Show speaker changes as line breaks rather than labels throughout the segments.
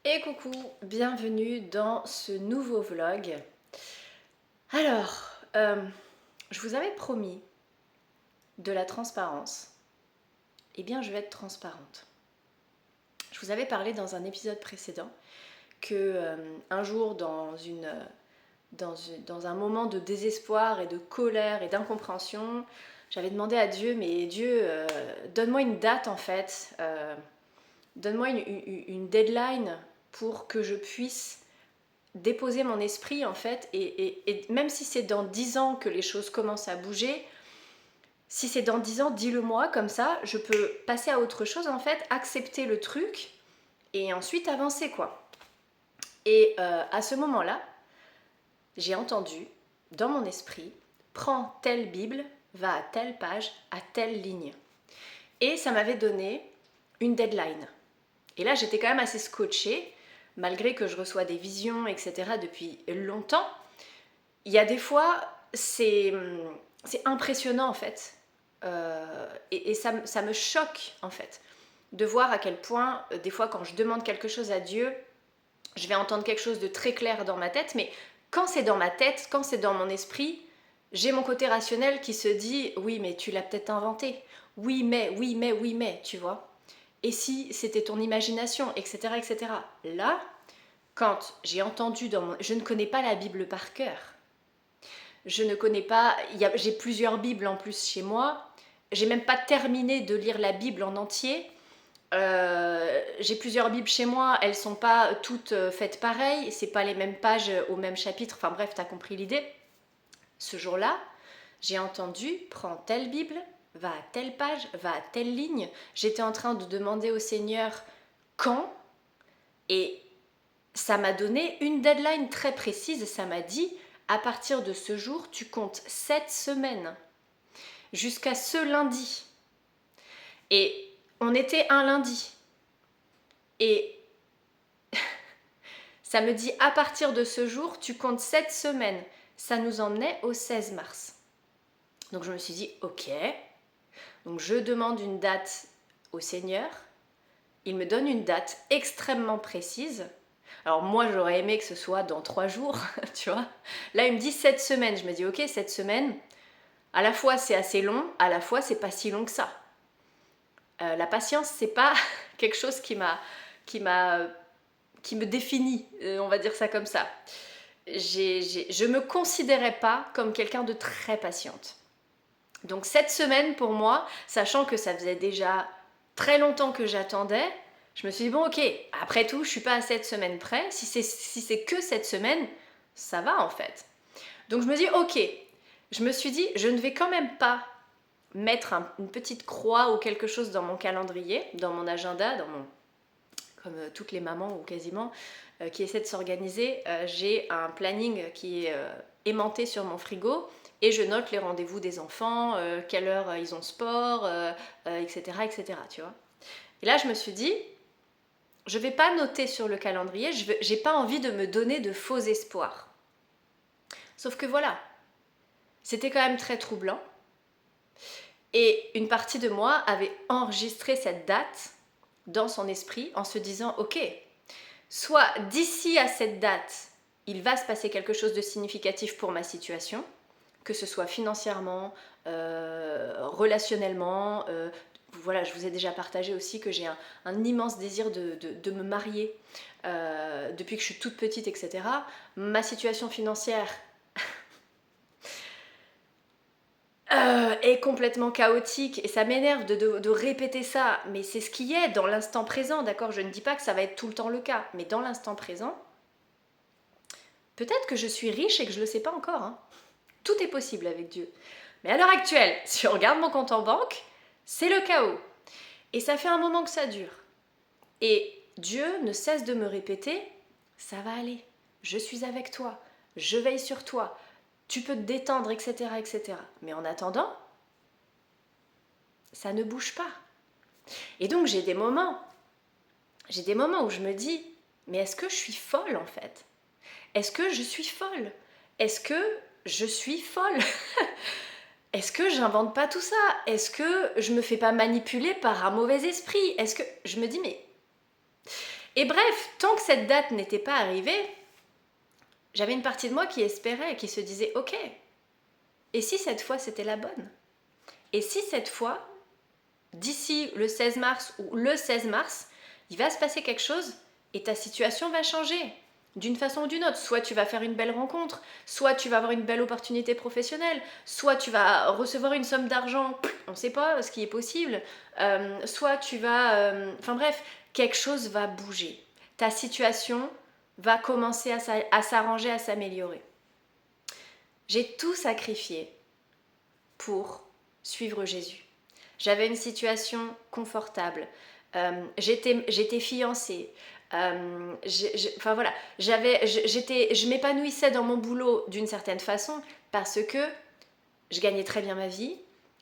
Et coucou, bienvenue dans ce nouveau vlog. Alors, je vous avais promis de la transparence. Eh bien, je vais être transparente. Je vous avais parlé dans un épisode précédent que un jour, dans un moment de désespoir et de colère et d'incompréhension, j'avais demandé à Dieu, mais Dieu, donne-moi une date en fait, donne-moi une deadline pour que je puisse déposer mon esprit en fait et même si c'est dans 10 ans que les choses commencent à bouger, si c'est dans 10 ans, dis-le moi, comme ça je peux passer à autre chose en fait, accepter le truc et ensuite avancer quoi. Et à ce moment-là, j'ai entendu dans mon esprit, prends telle Bible, va à telle page, à telle ligne. Et ça m'avait donné une deadline. Et là j'étais quand même assez scotchée, malgré que je reçois des visions, etc. depuis longtemps. Il y a des fois, c'est impressionnant en fait. Et ça me choque en fait de voir à quel point, des fois quand je demande quelque chose à Dieu, je vais entendre quelque chose de très clair dans ma tête, mais quand c'est dans ma tête, quand c'est dans mon esprit, j'ai mon côté rationnel qui se dit oui mais tu l'as peut-être inventé, oui mais, tu vois. Et si c'était ton imagination, etc. etc. Là, quand j'ai entendu dans mon... Je ne connais pas la Bible par cœur. Je ne connais pas, j'ai plusieurs Bibles en plus chez moi. J'ai même pas terminé de lire la Bible en entier. J'ai plusieurs Bibles chez moi, elles sont pas toutes faites pareilles, c'est pas les mêmes pages au même chapitre. Enfin bref, t'as compris l'idée. Ce jour-là, j'ai entendu prends telle Bible, va à telle page, va à telle ligne. J'étais en train de demander au Seigneur quand, et ça m'a donné une deadline très précise. Ça m'a dit à partir de ce jour, tu comptes 7 semaines jusqu'à ce lundi. Et on était un lundi. Et ça me dit à partir de ce jour, tu comptes 7 semaines. Ça nous emmenait au 16 mars. Donc je me suis dit, ok. Donc je demande une date au Seigneur. Il me donne une date extrêmement précise. Alors moi j'aurais aimé que ce soit dans 3 jours, tu vois. Là il me dit 7 semaines. Je me dis, ok, 7 semaines. À la fois c'est assez long, à la fois c'est pas si long que ça. La patience c'est pas quelque chose qui me définit, on va dire ça comme ça. Je me considérais pas comme quelqu'un de très patiente. Donc cette semaine pour moi, sachant que ça faisait déjà très longtemps que j'attendais, je me suis dit bon ok, après tout je suis pas à 7 semaines près, si c'est que cette semaine, ça va en fait. Donc je me dis ok, je me suis dit je ne vais quand même pas mettre une petite croix ou quelque chose dans mon calendrier, dans mon agenda, comme toutes les mamans ou quasiment qui essaient de s'organiser, j'ai un planning qui est aimanté sur mon frigo et je note les rendez-vous des enfants, quelle heure ils ont sport, etc., etc. Tu vois. Et là, je me suis dit, je vais pas noter sur le calendrier, j'ai pas envie de me donner de faux espoirs. Sauf que voilà, c'était quand même très troublant. Et une partie de moi avait enregistré cette date dans son esprit en se disant, ok, soit d'ici à cette date, il va se passer quelque chose de significatif pour ma situation, que ce soit financièrement, relationnellement. Voilà, je vous ai déjà partagé aussi que j'ai un immense désir de me marier depuis que je suis toute petite, etc. Ma situation financière est complètement chaotique et ça m'énerve de répéter ça, mais c'est ce qui est dans l'instant présent, d'accord. Je ne dis pas que ça va être tout le temps le cas, mais dans l'instant présent, peut-être que je suis riche et que je ne le sais pas encore. Hein. Tout est possible avec Dieu. Mais à l'heure actuelle, si on regarde mon compte en banque, c'est le chaos. Et ça fait un moment que ça dure. Et Dieu ne cesse de me répéter, ça va aller, je suis avec toi, je veille sur toi, tu peux te détendre, etc., etc. Mais en attendant, ça ne bouge pas. Et donc j'ai des moments où je me dis, mais est-ce que je suis folle en fait? Est-ce que je suis folle? Est-ce que je suis folle? Est-ce que j'invente pas tout ça? Est-ce que je me fais pas manipuler par un mauvais esprit? Est-ce que... Je me dis, mais... Et bref, tant que cette date n'était pas arrivée, j'avais une partie de moi qui espérait, qui se disait « Ok, et si cette fois c'était la bonne ? Et si cette fois, d'ici le 16 mars ou le 16 mars, il va se passer quelque chose et ta situation va changer d'une façon ou d'une autre. Soit tu vas faire une belle rencontre, soit tu vas avoir une belle opportunité professionnelle, soit tu vas recevoir une somme d'argent, on ne sait pas ce qui est possible, soit tu vas... Enfin bref, quelque chose va bouger. Ta situation va commencer à s'arranger, à s'améliorer. J'ai tout sacrifié pour suivre Jésus. J'avais une situation confortable. J'étais fiancée. Enfin voilà, je m'épanouissais dans mon boulot d'une certaine façon parce que je gagnais très bien ma vie.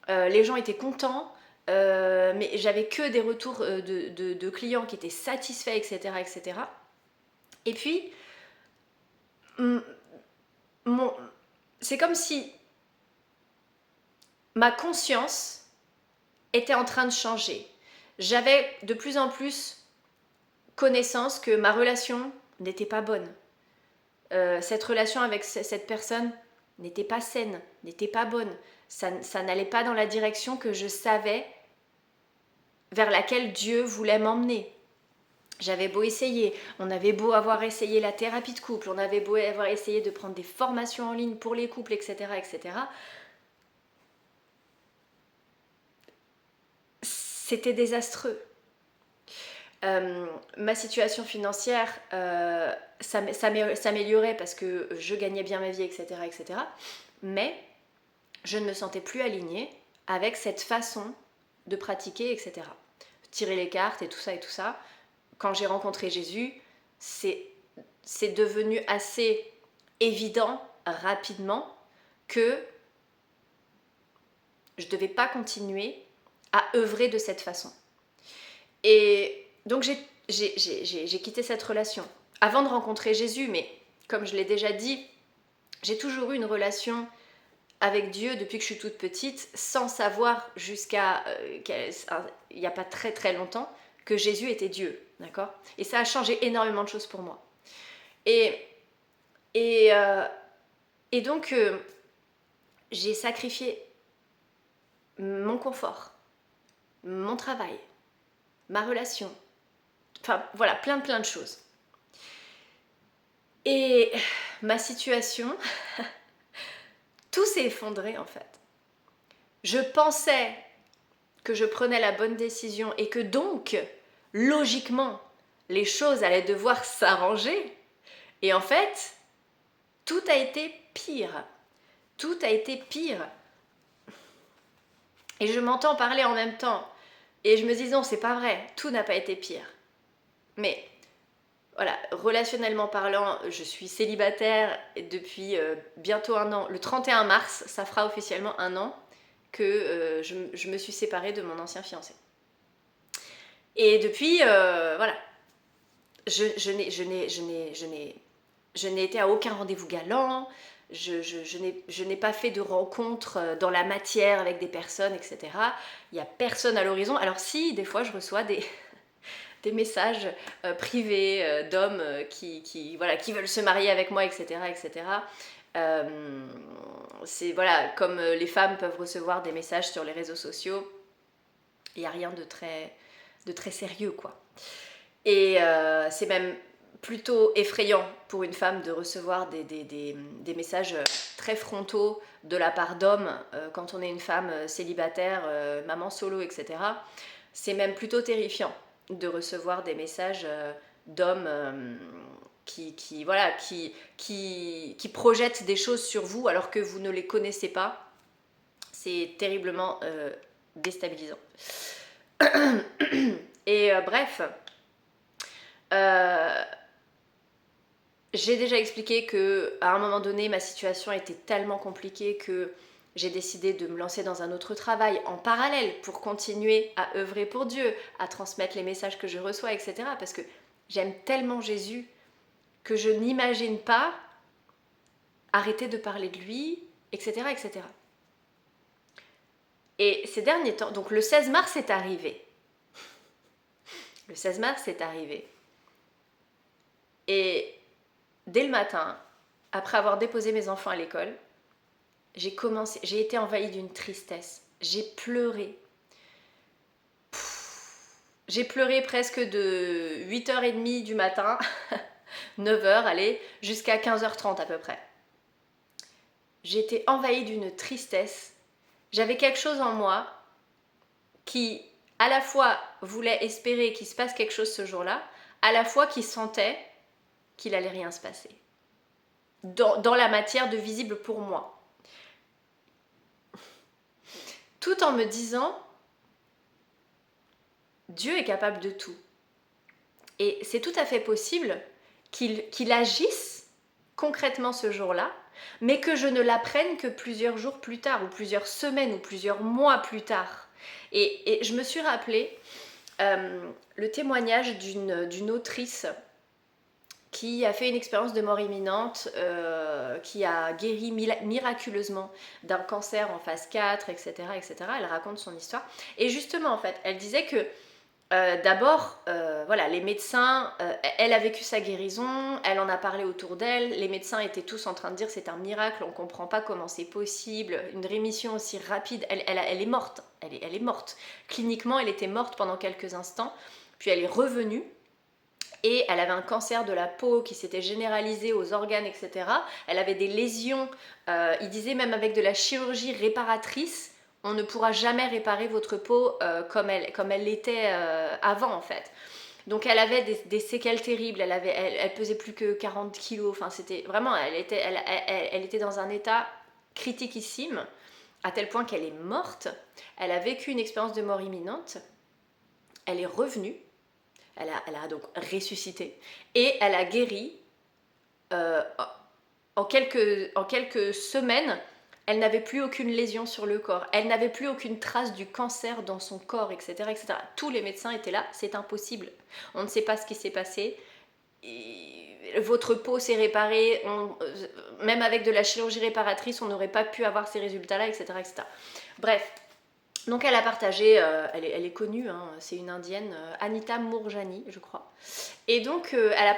Les gens étaient contents, mais j'avais que des retours de clients qui étaient satisfaits, etc., etc. Et puis, c'est comme si ma conscience était en train de changer. J'avais de plus en plus connaissance que ma relation n'était pas bonne. Cette relation avec cette personne n'était pas saine, n'était pas bonne. Ça n'allait pas dans la direction que je savais vers laquelle Dieu voulait m'emmener. J'avais beau essayer, on avait beau avoir essayé la thérapie de couple, on avait beau avoir essayé de prendre des formations en ligne pour les couples, etc., etc. C'était désastreux. Ma situation financière s'améliorait parce que je gagnais bien ma vie, etc., etc. Mais je ne me sentais plus alignée avec cette façon de pratiquer, etc. Tirer les cartes et tout ça et tout ça. Quand j'ai rencontré Jésus, c'est devenu assez évident rapidement que je ne devais pas continuer à œuvrer de cette façon. Et donc j'ai quitté cette relation avant de rencontrer Jésus, mais comme je l'ai déjà dit, j'ai toujours eu une relation avec Dieu depuis que je suis toute petite, sans savoir jusqu'à il n'y a pas très très longtemps que Jésus était Dieu, d'accord ? Et ça a changé énormément de choses pour moi. Et donc j'ai sacrifié mon confort, mon travail, ma relation, enfin voilà, plein de choses. Et ma situation, tout s'est effondré en fait. Je pensais que je prenais la bonne décision et que donc, logiquement, les choses allaient devoir s'arranger. Et en fait, tout a été pire. Tout a été pire. Et je m'entends parler en même temps. Et je me dis non, c'est pas vrai, tout n'a pas été pire. Mais voilà, relationnellement parlant, je suis célibataire depuis bientôt un an. Le 31 mars, ça fera officiellement un an que je me suis séparée de mon ancien fiancé. Et depuis, voilà, je n'ai été à aucun rendez-vous galant, je n'ai pas fait de rencontres dans la matière avec des personnes, etc. Il n'y a personne à l'horizon. Alors si, des fois, je reçois des messages privés d'hommes qui veulent se marier avec moi, etc. etc. C'est voilà, comme les femmes peuvent recevoir des messages sur les réseaux sociaux, il n'y a rien de très sérieux, quoi. Et c'est même plutôt effrayant pour une femme de recevoir des messages très frontaux de la part d'hommes quand on est une femme célibataire, maman solo, etc. C'est même plutôt terrifiant de recevoir des messages d'hommes qui projettent des choses sur vous alors que vous ne les connaissez pas. C'est terriblement déstabilisant. Et bref, j'ai déjà expliqué que à un moment donné, ma situation était tellement compliquée que j'ai décidé de me lancer dans un autre travail en parallèle pour continuer à œuvrer pour Dieu, à transmettre les messages que je reçois, etc. Parce que j'aime tellement Jésus que je n'imagine pas arrêter de parler de lui, etc., etc. Et ces derniers temps, donc le 16 mars est arrivé. Le 16 mars est arrivé. dès le matin, après avoir déposé mes enfants à l'école, j'ai été envahie d'une tristesse. J'ai pleuré. J'ai pleuré presque de 8h30 du matin, 9h, allez, jusqu'à 15h30 à peu près. J'étais envahie d'une tristesse. J'avais quelque chose en moi qui, à la fois, voulait espérer qu'il se passe quelque chose ce jour-là, à la fois qui sentait qu'il allait rien se passer. Dans la matière de visible pour moi. Tout en me disant, Dieu est capable de tout. Et c'est tout à fait possible qu'il agisse concrètement ce jour-là, mais que je ne l'apprenne que plusieurs jours plus tard, ou plusieurs semaines, ou plusieurs mois plus tard. Et je me suis rappelé le témoignage d'une autrice qui a fait une expérience de mort imminente, qui a guéri miraculeusement d'un cancer en phase 4, etc., etc. Elle raconte son histoire. Et justement, en fait, elle disait que d'abord, voilà, les médecins, elle a vécu sa guérison, elle en a parlé autour d'elle, les médecins étaient tous en train de dire c'est un miracle, on ne comprend pas comment c'est possible, une rémission aussi rapide, elle est morte, elle est morte. Cliniquement, elle était morte pendant quelques instants, puis elle est revenue, et elle avait un cancer de la peau qui s'était généralisé aux organes, etc. Elle avait des lésions, il disait même avec de la chirurgie réparatrice, on ne pourra jamais réparer votre peau comme elle l'était avant en fait. Donc elle avait des séquelles terribles, elle pesait plus que 40 kilos, enfin c'était vraiment, elle était dans un état critiquissime, à tel point qu'elle est morte. Elle a vécu une expérience de mort imminente, elle est revenue, elle a donc ressuscité, et elle a guéri en quelques semaines. Elle n'avait plus aucune lésion sur le corps, elle n'avait plus aucune trace du cancer dans son corps, etc., etc. Tous les médecins étaient là, c'est impossible. On ne sait pas ce qui s'est passé. Votre peau s'est réparée, même avec de la chirurgie réparatrice, on n'aurait pas pu avoir ces résultats-là, etc., etc. Bref, donc elle a partagé, elle est connue, hein, c'est une indienne, Anita Moorjani, je crois. Et donc elle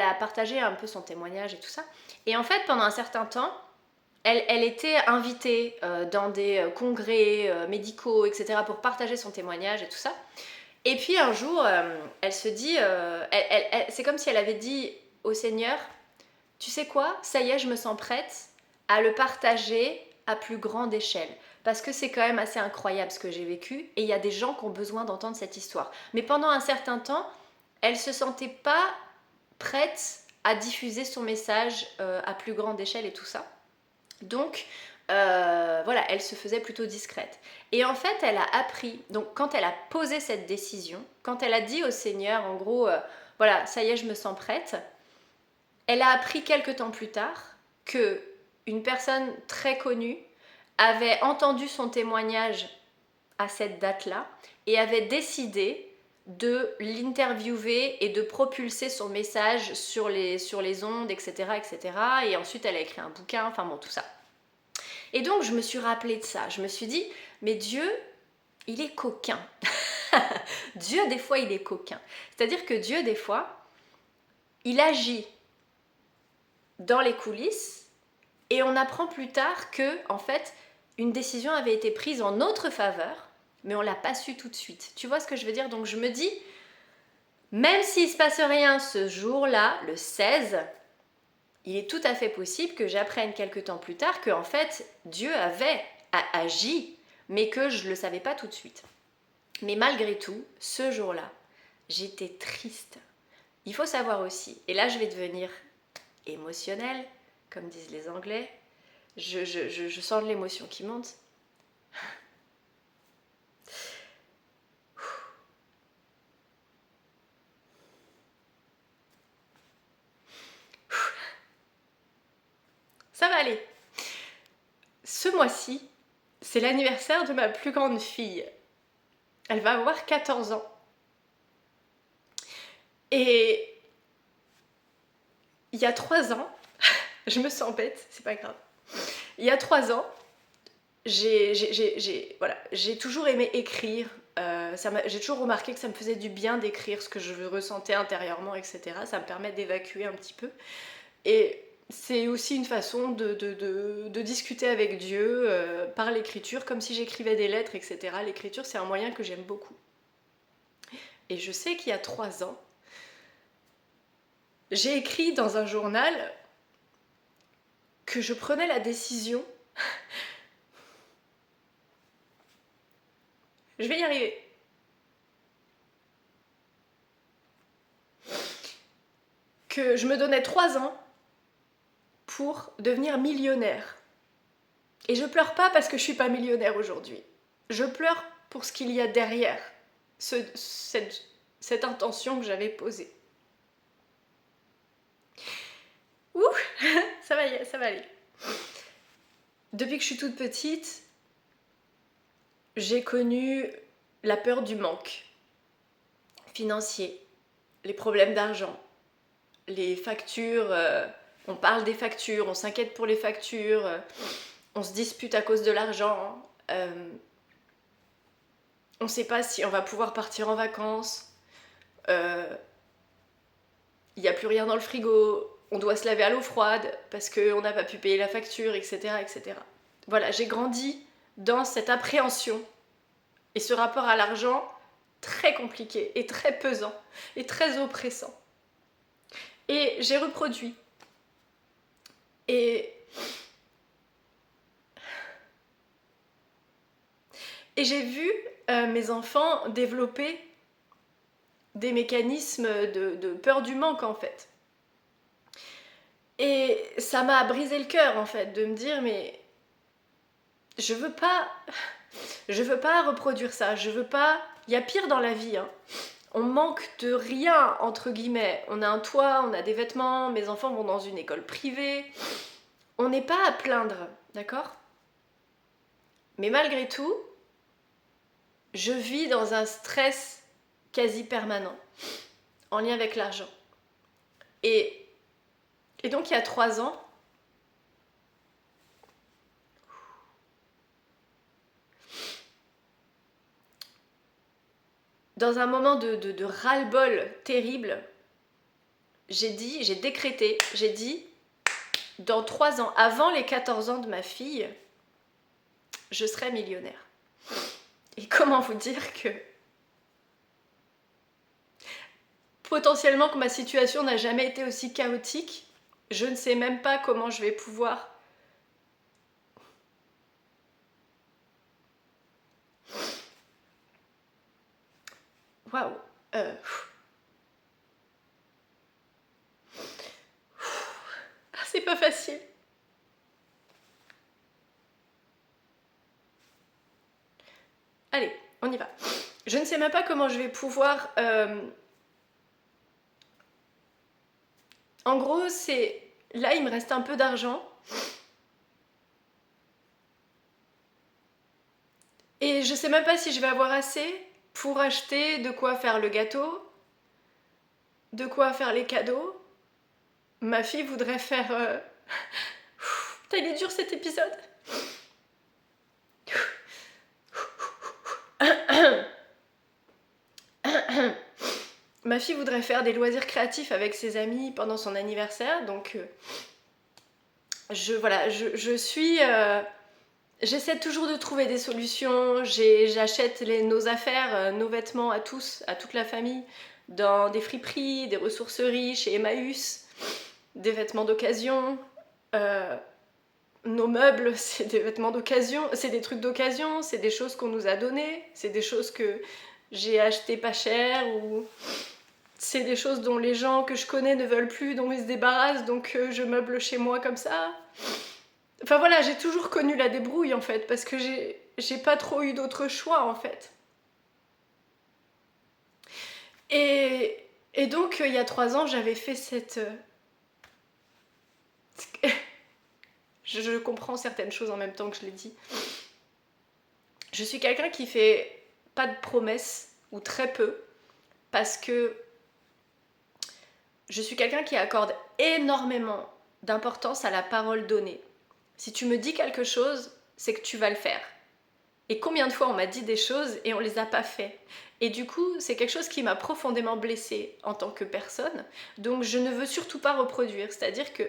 a partagé un peu son témoignage et tout ça. Et en fait, pendant un certain temps, elle était invitée dans des congrès médicaux, etc., pour partager son témoignage et tout ça. Et puis un jour, elle se dit, c'est comme si elle avait dit au Seigneur, tu sais quoi, ça y est, je me sens prête à le partager à plus grande échelle. Parce que c'est quand même assez incroyable ce que j'ai vécu, et il y a des gens qui ont besoin d'entendre cette histoire. Mais pendant un certain temps, elle ne se sentait pas prête à diffuser son message à plus grande échelle et tout ça. Donc, voilà, elle se faisait plutôt discrète. Et en fait, elle a appris, donc quand elle a posé cette décision, quand elle a dit au Seigneur, en gros, voilà, ça y est, je me sens prête, elle a appris quelques temps plus tard que une personne très connue avait entendu son témoignage à cette date-là et avait décidé de l'interviewer et de propulser son message sur les ondes, etc., etc. Et ensuite, elle a écrit un bouquin, enfin bon, tout ça. Et donc, je me suis rappelée de ça. Je me suis dit, mais Dieu, il est coquin. Dieu, des fois, il est coquin. C'est-à-dire que Dieu, des fois, il agit dans les coulisses et on apprend plus tard que, en fait, une décision avait été prise en notre faveur, mais on ne l'a pas su tout de suite. Tu vois ce que je veux dire? Donc, je me dis, même s'il ne se passe rien ce jour-là, le 16, il est tout à fait possible que j'apprenne quelques temps plus tard que en fait Dieu avait agi, mais que je ne le savais pas tout de suite. Mais malgré tout, ce jour-là, j'étais triste. Il faut savoir aussi, et là je vais devenir émotionnelle, comme disent les Anglais, je sens de l'émotion qui monte. Ça va aller. Ce mois-ci, c'est l'anniversaire de ma plus grande fille. Elle va avoir 14 ans. Et il y a 3 ans, je me sens bête, c'est pas grave. Il y a 3 ans, j'ai toujours aimé écrire. J'ai toujours remarqué que ça me faisait du bien d'écrire ce que je ressentais intérieurement, etc. Ça me permet d'évacuer un petit peu. Et c'est aussi une façon de discuter avec Dieu par l'écriture, comme si j'écrivais des lettres, etc. L'écriture, c'est un moyen que j'aime beaucoup. Et je sais qu'il y a 3 ans, j'ai écrit dans un journal que je prenais la décision, je vais y arriver, que je me donnais 3 ans pour devenir millionnaire. Et je pleure pas parce que je suis pas millionnaire aujourd'hui. Je pleure pour ce qu'il y a derrière cette intention que j'avais posée. Ouh, ça va aller. Depuis que je suis toute petite, j'ai connu la peur du manque financier, les problèmes d'argent, les factures, on parle des factures, on s'inquiète pour les factures, on se dispute à cause de l'argent, on ne sait pas si on va pouvoir partir en vacances, il n'y a plus rien dans le frigo, on doit se laver à l'eau froide parce qu'on n'a pas pu payer la facture, etc., etc. Voilà, j'ai grandi dans cette appréhension et ce rapport à l'argent très compliqué et très pesant et très oppressant. Et j'ai reproduit. Et j'ai vu mes enfants développer des mécanismes de peur du manque en fait. Et ça m'a brisé le cœur en fait de me dire mais je veux pas reproduire ça, je veux pas. Il y a pire dans la vie, hein. On manque de rien entre guillemets. On a un toit, on a des vêtements, mes enfants vont dans une école privée. On n'est pas à plaindre, d'accord ? Mais malgré tout, je vis dans un stress quasi permanent en lien avec l'argent. Et donc il y a 3 ans, dans un moment de ras-le-bol terrible, j'ai décrété, dans 3 ans, avant les 14 ans de ma fille, je serai millionnaire. Et comment vous dire que potentiellement que ma situation n'a jamais été aussi chaotique, je ne sais même pas comment je vais pouvoir waouh c'est pas facile. Allez, on y va. Je ne sais même pas comment je vais pouvoir... En gros, c'est... Là, il me reste un peu d'argent. Et je sais même pas si je vais avoir assez pour acheter de quoi faire le gâteau, de quoi faire les cadeaux. Ma fille voudrait faire... Putain, il est dur cet épisode. Ma fille voudrait faire des loisirs créatifs avec ses amis pendant son anniversaire, donc je suis... J'essaie toujours de trouver des solutions, j'achète nos affaires, nos vêtements à tous, à toute la famille, dans des friperies, des ressourceries, chez Emmaüs, des vêtements d'occasion. Nos meubles, c'est des vêtements d'occasion, c'est des trucs d'occasion, c'est des choses qu'on nous a données, c'est des choses que j'ai achetées pas cher ou c'est des choses dont les gens que je connais ne veulent plus, dont ils se débarrassent, donc je meuble chez moi comme ça. Enfin voilà, j'ai toujours connu la débrouille en fait, parce que j'ai pas trop eu d'autre choix en fait. Et donc il y a 3 ans, j'avais fait cette... je comprends certaines choses en même temps que je l'ai dit. Je suis quelqu'un qui fait pas de promesses, ou très peu, parce que je suis quelqu'un qui accorde énormément d'importance à la parole donnée. Si tu me dis quelque chose, c'est que tu vas le faire. Et combien de fois on m'a dit des choses et on les a pas fait. Et du coup, c'est quelque chose qui m'a profondément blessée en tant que personne. Donc je ne veux surtout pas reproduire. C'est-à-dire que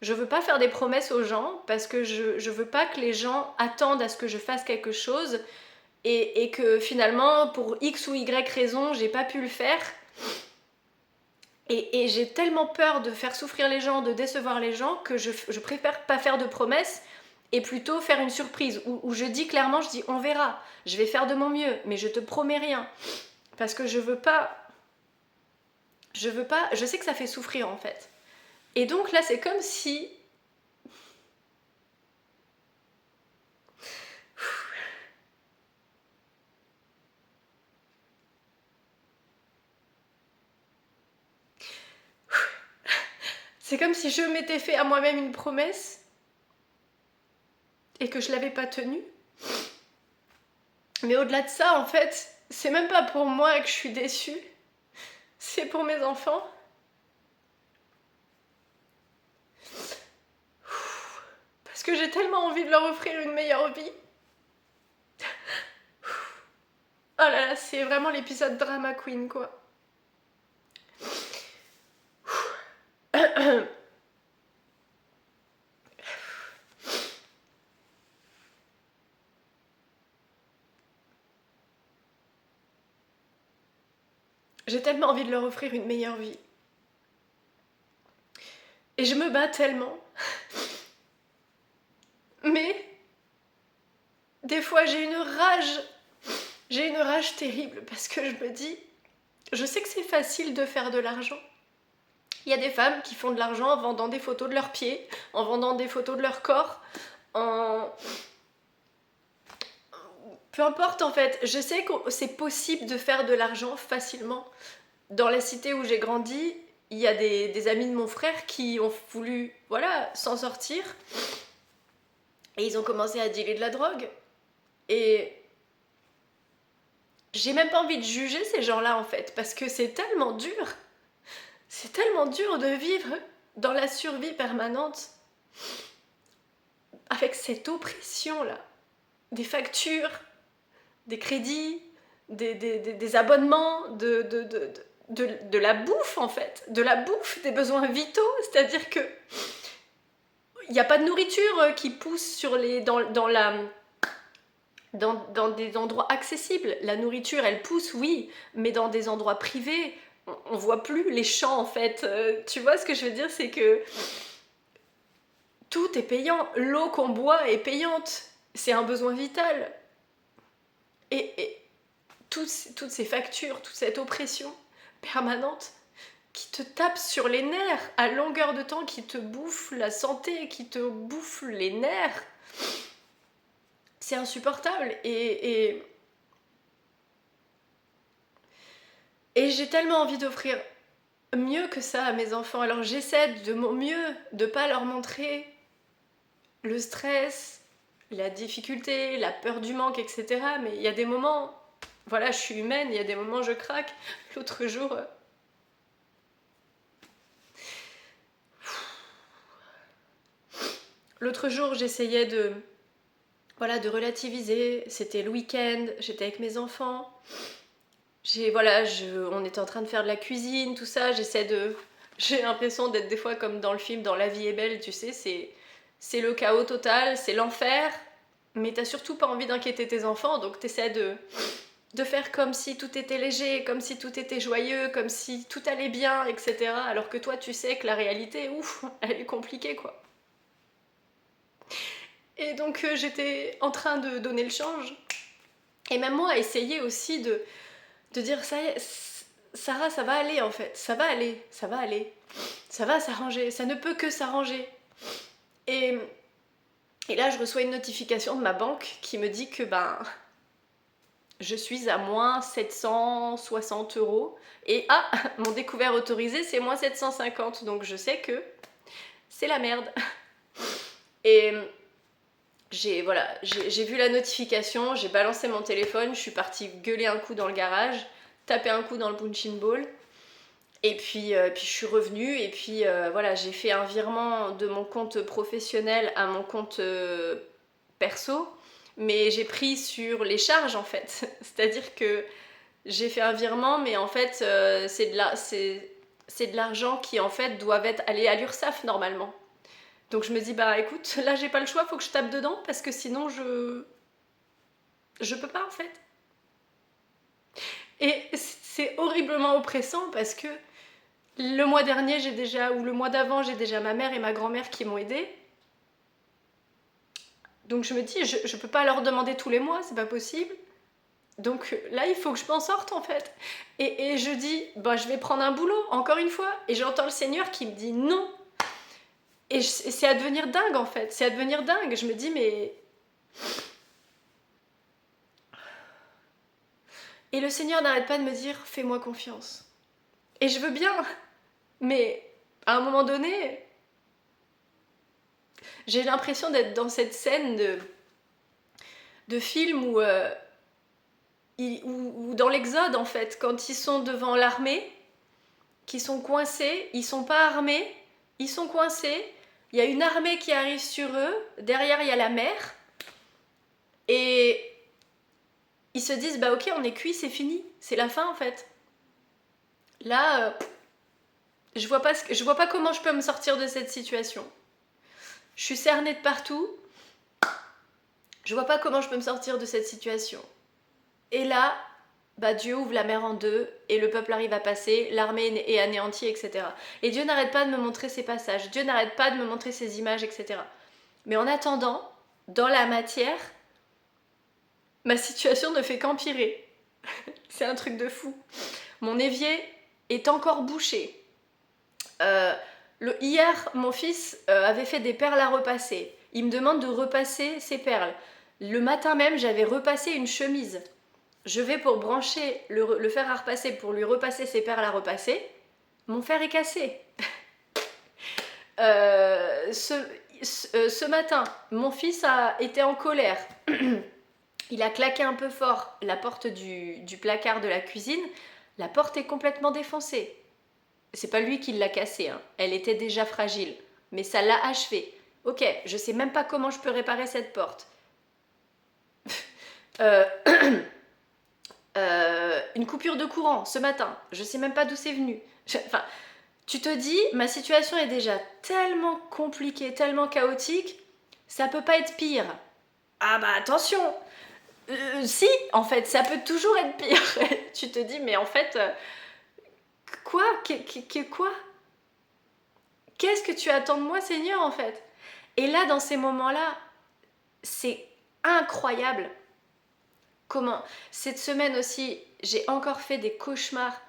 je veux pas faire des promesses aux gens parce que je veux pas que les gens attendent à ce que je fasse quelque chose et que finalement, pour X ou Y raison, j'ai pas pu le faire. Et j'ai tellement peur de faire souffrir les gens, de décevoir les gens, que je préfère pas faire de promesses et plutôt faire une surprise où je dis clairement, je dis on verra, je vais faire de mon mieux, mais je te promets rien. Parce que je veux pas, je sais que ça fait souffrir en fait. Et donc là, c'est comme si... C'est comme si je m'étais fait à moi-même une promesse et que je l'avais pas tenue. Mais au-delà de ça, en fait, c'est même pas pour moi que je suis déçue, c'est pour mes enfants. Parce que j'ai tellement envie de leur offrir une meilleure vie. Oh là là, c'est vraiment l'épisode drama queen, quoi. J'ai tellement envie de leur offrir une meilleure vie. Et je me bats tellement. Mais des fois j'ai une rage. J'ai une rage terrible parce que je me dis, je sais que c'est facile de faire de l'argent. Il y a des femmes qui font de l'argent en vendant des photos de leurs pieds, en vendant des photos de leur corps, en... Peu importe en fait, je sais que c'est possible de faire de l'argent facilement. Dans la cité où j'ai grandi, il y a des amis de mon frère qui ont voulu, voilà, s'en sortir. Et ils ont commencé à dealer de la drogue. Et j'ai même pas envie de juger ces gens-là en fait, parce que c'est tellement dur. C'est tellement dur de vivre dans la survie permanente avec cette oppression-là. Des factures, des crédits, des abonnements, de la bouffe en fait. De la bouffe, des besoins vitaux. C'est-à-dire que il n'y a pas de nourriture qui pousse sur les, dans des endroits accessibles. La nourriture, elle pousse, oui, mais dans des endroits privés, on voit plus les champs en fait. Tu vois ce que je veux dire, c'est que tout est payant. L'eau qu'on boit est payante. C'est un besoin vital. Et toutes ces factures, toute cette oppression permanente qui te tape sur les nerfs à longueur de temps, qui te bouffe la santé, qui te bouffe les nerfs, c'est insupportable. Et j'ai tellement envie d'offrir mieux que ça à mes enfants. Alors j'essaie de mon mieux de pas leur montrer le stress, la difficulté, la peur du manque, etc. Mais il y a des moments, voilà, je suis humaine, il y a des moments je craque. L'autre jour... j'essayais de relativiser. C'était le week-end, j'étais avec mes enfants. On était en train de faire de la cuisine, tout ça. J'ai l'impression d'être des fois comme dans le film Dans La vie est belle, tu sais, c'est le chaos total, c'est l'enfer. Mais t'as surtout pas envie d'inquiéter tes enfants, donc t'essaies de faire comme si tout était léger, comme si tout était joyeux, comme si tout allait bien, etc. Alors que toi, tu sais que la réalité, ouf, elle est compliquée, quoi. Et donc j'étais en train de donner le change. Et même moi, essayer aussi de dire, ça y est, Sarah, ça va aller en fait, ça va aller, ça va aller, ça va s'arranger, ça ne peut que s'arranger. Et, et là, je reçois une notification de ma banque qui me dit que je suis à moins 760 euros. Et mon découvert autorisé, c'est moins 750. Donc je sais que c'est la merde. Et j'ai vu la notification, j'ai balancé mon téléphone, je suis partie gueuler un coup dans le garage, taper un coup dans le punching ball. Et puis je suis revenue et puis j'ai fait un virement de mon compte professionnel à mon compte perso. mais j'ai pris sur les charges en fait. C'est-à-dire que j'ai fait un virement, mais en fait c'est de l'argent qui en fait doivent aller à l'URSSAF normalement. Donc je me dis bah écoute, là j'ai pas le choix, faut que je tape dedans parce que sinon je peux pas en fait. Et c'est horriblement oppressant parce que le mois dernier ou le mois d'avant j'ai déjà ma mère et ma grand-mère qui m'ont aidée. Donc je me dis je peux pas leur demander tous les mois, c'est pas possible. Donc là il faut que je m'en sorte en fait. Et je dis bah je vais prendre un boulot encore une fois. Et j'entends le Seigneur qui me dit non. Et c'est à devenir dingue en fait, c'est à devenir dingue. Je me dis mais... Et le Seigneur n'arrête pas de me dire fais-moi confiance. Et je veux bien, mais à un moment donné, j'ai l'impression d'être dans cette scène de film où dans l'Exode en fait, quand ils sont devant l'armée, qui sont coincés, ils sont pas armés, ils sont coincés, il y a une armée qui arrive sur eux, derrière il y a la mer, et ils se disent bah ok on est cuit, c'est fini, c'est la fin en fait. Là, je vois pas comment je peux me sortir de cette situation. Je suis cernée de partout, je vois pas comment je peux me sortir de cette situation. Et là, bah Dieu ouvre la mer en deux et le peuple arrive à passer, l'armée est anéantie, etc. Et Dieu n'arrête pas de me montrer ces passages, Dieu n'arrête pas de me montrer ces images, etc. Mais en attendant, dans la matière, ma situation ne fait qu'empirer. C'est un truc de fou. Mon évier est encore bouché. Hier, mon fils avait fait des perles à repasser. Il me demande de repasser ses perles. Le matin même, j'avais repassé une chemise. Je vais pour brancher le fer à repasser, pour lui repasser ses perles à repasser. Mon fer est cassé. Ce matin, mon fils a été en colère. Il a claqué un peu fort la porte du placard de la cuisine. La porte est complètement défoncée. C'est pas lui qui l'a cassée, hein. Elle était déjà fragile. Mais ça l'a achevée. Ok, je sais même pas comment je peux réparer cette porte. Une coupure de courant ce matin. Je sais même pas d'où c'est venu. Enfin, tu te dis, ma situation est déjà tellement compliquée, tellement chaotique, ça peut pas être pire. Ah bah attention, si, en fait, ça peut toujours être pire. Tu te dis, mais en fait, quoi Quoi Qu'est-ce que tu attends de moi, Seigneur, en fait? Et là, dans ces moments-là, c'est incroyable. Comment cette semaine aussi, j'ai encore fait des cauchemars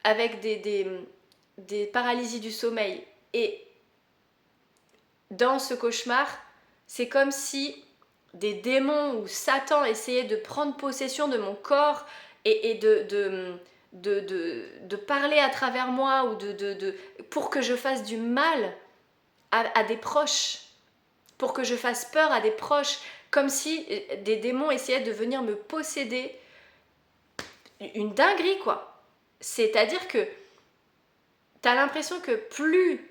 avec des paralysies du sommeil. Et dans ce cauchemar, c'est comme si des démons ou Satan essayaient de prendre possession de mon corps et de parler à travers moi ou pour que je fasse du mal à des proches, pour que je fasse peur à des proches, comme si des démons essayaient de venir me posséder. Une dinguerie quoi. C'est-à-dire que t'as l'impression que plus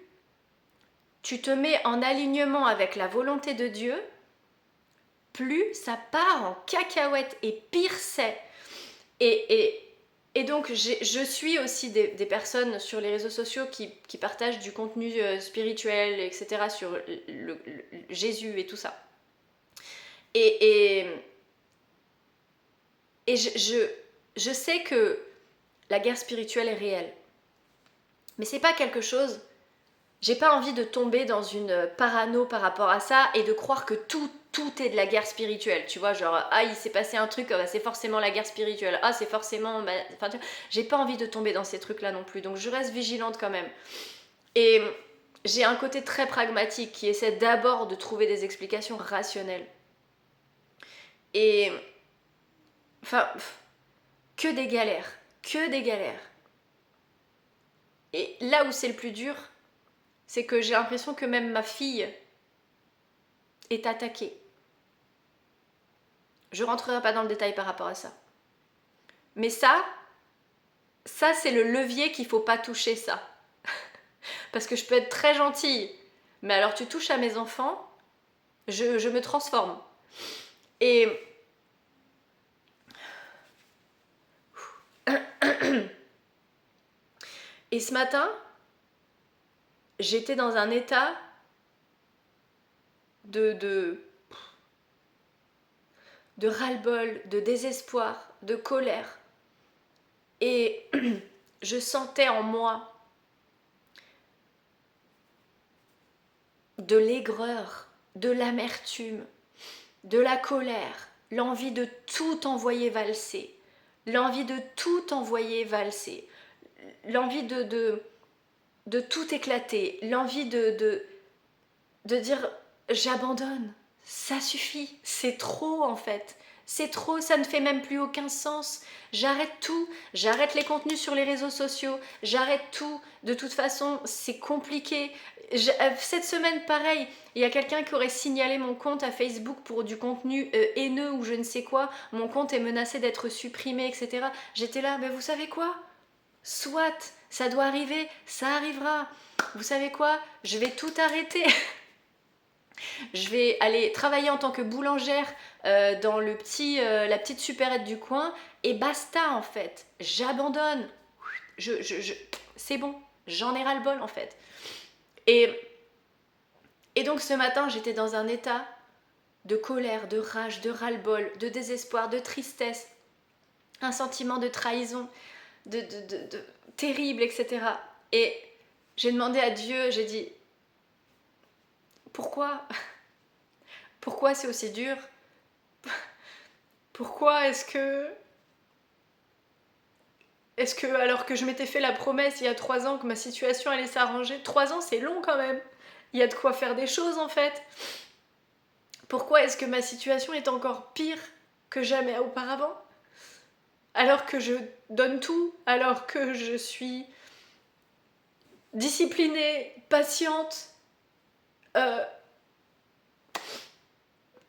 tu te mets en alignement avec la volonté de Dieu, plus ça part en cacahuète et pire c'est. Et donc je suis aussi des personnes sur les réseaux sociaux qui partagent du contenu spirituel, etc. sur Jésus et tout ça. Et je sais que la guerre spirituelle est réelle. Mais c'est pas quelque chose... J'ai pas envie de tomber dans une parano par rapport à ça et de croire que tout est de la guerre spirituelle. Tu vois, genre, ah, il s'est passé un truc, c'est forcément la guerre spirituelle. Ah, c'est forcément... Enfin, j'ai pas envie de tomber dans ces trucs-là non plus. Donc je reste vigilante quand même. Et j'ai un côté très pragmatique qui essaie d'abord de trouver des explications rationnelles. Et... Enfin... Que des galères. Que des galères. Et là où c'est le plus dur, c'est que j'ai l'impression que même ma fille est attaquée. Je rentrerai pas dans le détail par rapport à ça. Mais ça c'est le levier qu'il faut pas toucher, ça. Parce que je peux être très gentille, mais alors tu touches à mes enfants, je me transforme. Et et ce matin, j'étais dans un état de ras-le-bol, de désespoir, de colère. Et je sentais en moi de l'aigreur, de l'amertume, de la colère, l'envie de tout envoyer valser, l'envie de tout envoyer valser, l'envie de tout éclater, l'envie de dire j'abandonne, ça suffit, c'est trop en fait. C'est trop, ça ne fait même plus aucun sens. J'arrête tout, j'arrête les contenus sur les réseaux sociaux, j'arrête tout. De toute façon, c'est compliqué. Cette semaine, pareil, il y a quelqu'un qui aurait signalé mon compte à Facebook pour du contenu haineux ou je ne sais quoi. Mon compte est menacé d'être supprimé, etc. J'étais là, mais vous savez quoi ? Soit, ça doit arriver, ça arrivera. Vous savez quoi ? Je vais tout arrêter. Je vais aller travailler en tant que boulangère dans la petite supérette du coin et basta en fait. J'abandonne. C'est bon, j'en ai ras le bol en fait. Et donc ce matin, j'étais dans un état de colère, de rage, de ras-le-bol, de désespoir, de tristesse, un sentiment de trahison, de terrible, etc. Et j'ai demandé à Dieu, j'ai dit, pourquoi c'est aussi dur ? Pourquoi est-ce que alors que je m'étais fait la promesse il y a 3 ans que ma situation allait s'arranger, 3 ans c'est long quand même, il y a de quoi faire des choses en fait. Pourquoi est-ce que ma situation est encore pire que jamais auparavant ? Alors que je donne tout, alors que je suis disciplinée, patiente,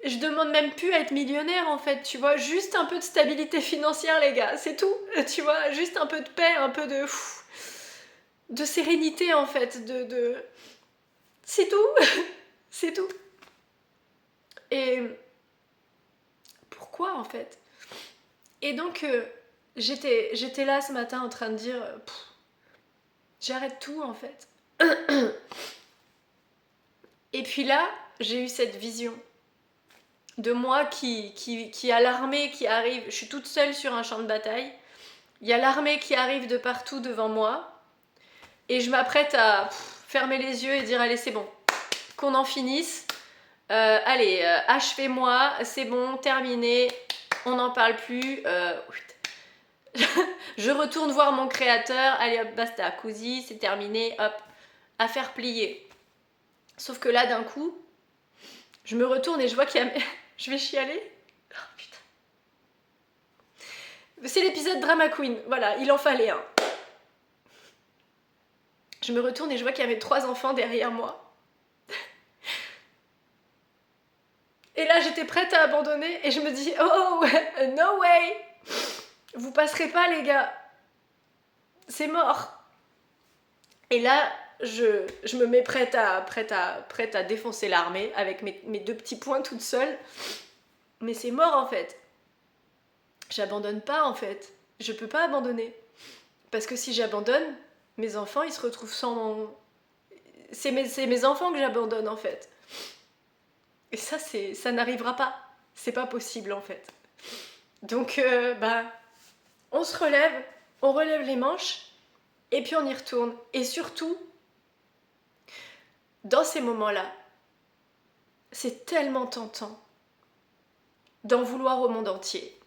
je demande même plus à être millionnaire en fait, tu vois, juste un peu de stabilité financière les gars, c'est tout, tu vois, juste un peu de paix, un peu de sérénité en fait, c'est tout, c'est tout. Et pourquoi en fait ? Et donc j'étais là ce matin en train de dire, j'arrête tout en fait. Et puis là, j'ai eu cette vision de moi qui a l'armée qui arrive, je suis toute seule sur un champ de bataille, il y a l'armée qui arrive de partout devant moi, et je m'apprête à fermer les yeux et dire allez c'est bon, qu'on en finisse, allez achevez-moi, c'est bon, terminé, on n'en parle plus, je retourne voir mon créateur, allez hop basta, cosy, c'est terminé, hop, affaire pliée. Sauf que là d'un coup, je me retourne et je vois qu'il y a... je vais chialer. Oh putain. C'est l'épisode Drama Queen, voilà, il en fallait un. Je me retourne et je vois qu'il y avait 3 enfants derrière moi. Et là, j'étais prête à abandonner et je me dis, oh, no way, vous passerez pas les gars, c'est mort. Et là, je me mets prête à défoncer l'armée avec mes 2 petits poings toute seule. Mais c'est mort en fait. J'abandonne pas en fait. Je peux pas abandonner. Parce que si j'abandonne, mes enfants ils se retrouvent sans... C'est mes enfants que j'abandonne en fait. Et ça n'arrivera pas. C'est pas possible en fait. Donc on se relève, on relève les manches et puis on y retourne. Et surtout, dans ces moments-là, c'est tellement tentant d'en vouloir au monde entier.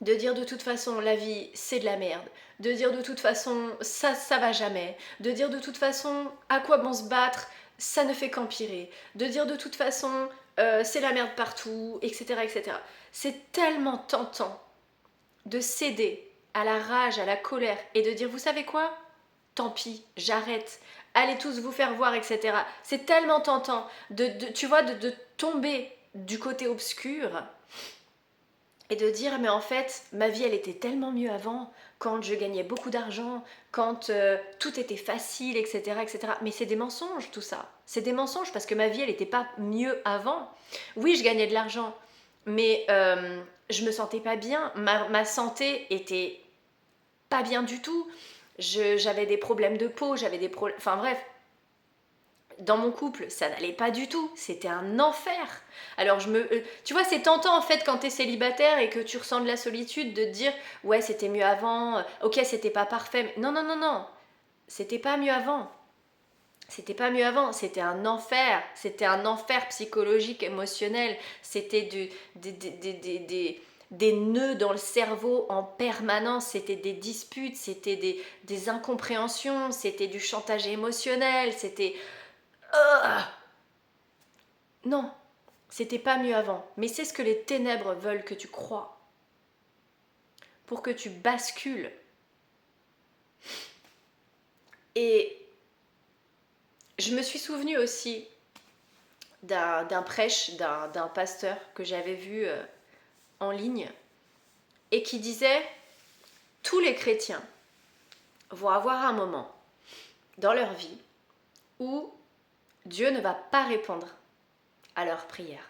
De dire de toute façon la vie c'est de la merde, de dire de toute façon ça va jamais, de dire de toute façon à quoi bon se battre, ça ne fait qu'empirer, de dire de toute façon c'est la merde partout, etc. etc. C'est tellement tentant de céder à la rage, à la colère et de dire vous savez quoi ? Tant pis, j'arrête, allez tous vous faire voir, etc. C'est tellement tentant tu vois, de tomber du côté obscur et de dire mais en fait ma vie elle était tellement mieux avant, quand je gagnais beaucoup d'argent, quand tout était facile, etc., etc. Mais c'est des mensonges tout ça, c'est des mensonges parce que ma vie elle n'était pas mieux avant. Oui, je gagnais de l'argent, mais je me sentais pas bien, ma santé était pas bien du tout, j'avais des problèmes de peau, j'avais des problèmes, enfin bref, dans mon couple, ça n'allait pas du tout, c'était un enfer. Alors tu vois, c'est tentant en fait quand t'es célibataire et que tu ressens de la solitude de te dire ouais c'était mieux avant, ok c'était pas parfait, mais non non non non, c'était pas mieux avant. C'était pas mieux avant, c'était un enfer psychologique, émotionnel, c'était des nœuds dans le cerveau en permanence, c'était des disputes, c'était des incompréhensions, c'était du chantage émotionnel, c'était... Non, c'était pas mieux avant, mais c'est ce que les ténèbres veulent que tu crois, pour que tu bascules. Et je me suis souvenue aussi d'un prêche, d'un pasteur que j'avais vu en ligne, et qui disait, tous les chrétiens vont avoir un moment dans leur vie où Dieu ne va pas répondre à leurs prières.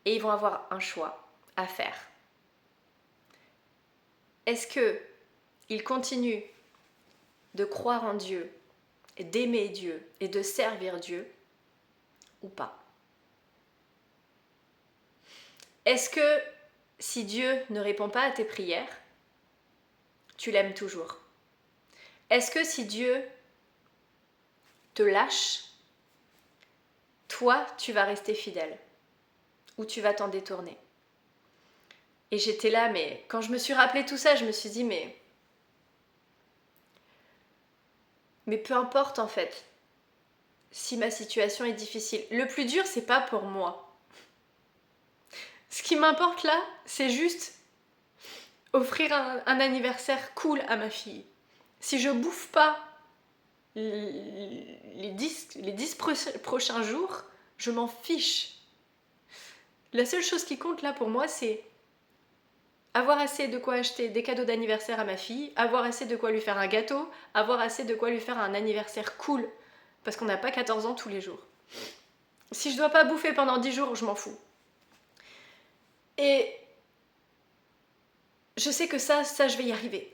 Et ils vont avoir un choix à faire. Est-ce qu'ils continuent de croire en Dieu, d'aimer Dieu et de servir Dieu ou pas? Est-ce que si Dieu ne répond pas à tes prières, tu l'aimes toujours? Est-ce que si Dieu te lâche, toi, tu vas rester fidèle ou tu vas t'en détourner? Et j'étais là, mais quand je me suis rappelé tout ça, je me suis dit, mais peu importe en fait, si ma situation est difficile. Le plus dur, c'est pas pour moi. Ce qui m'importe là, c'est juste offrir un anniversaire cool à ma fille. Si je bouffe pas les 10 prochains jours, je m'en fiche. La seule chose qui compte là pour moi, c'est avoir assez de quoi acheter des cadeaux d'anniversaire à ma fille, avoir assez de quoi lui faire un gâteau, avoir assez de quoi lui faire un anniversaire cool, parce qu'on n'a pas 14 ans tous les jours. Si je dois pas bouffer pendant 10 jours, je m'en fous. Et je sais que ça je vais y arriver.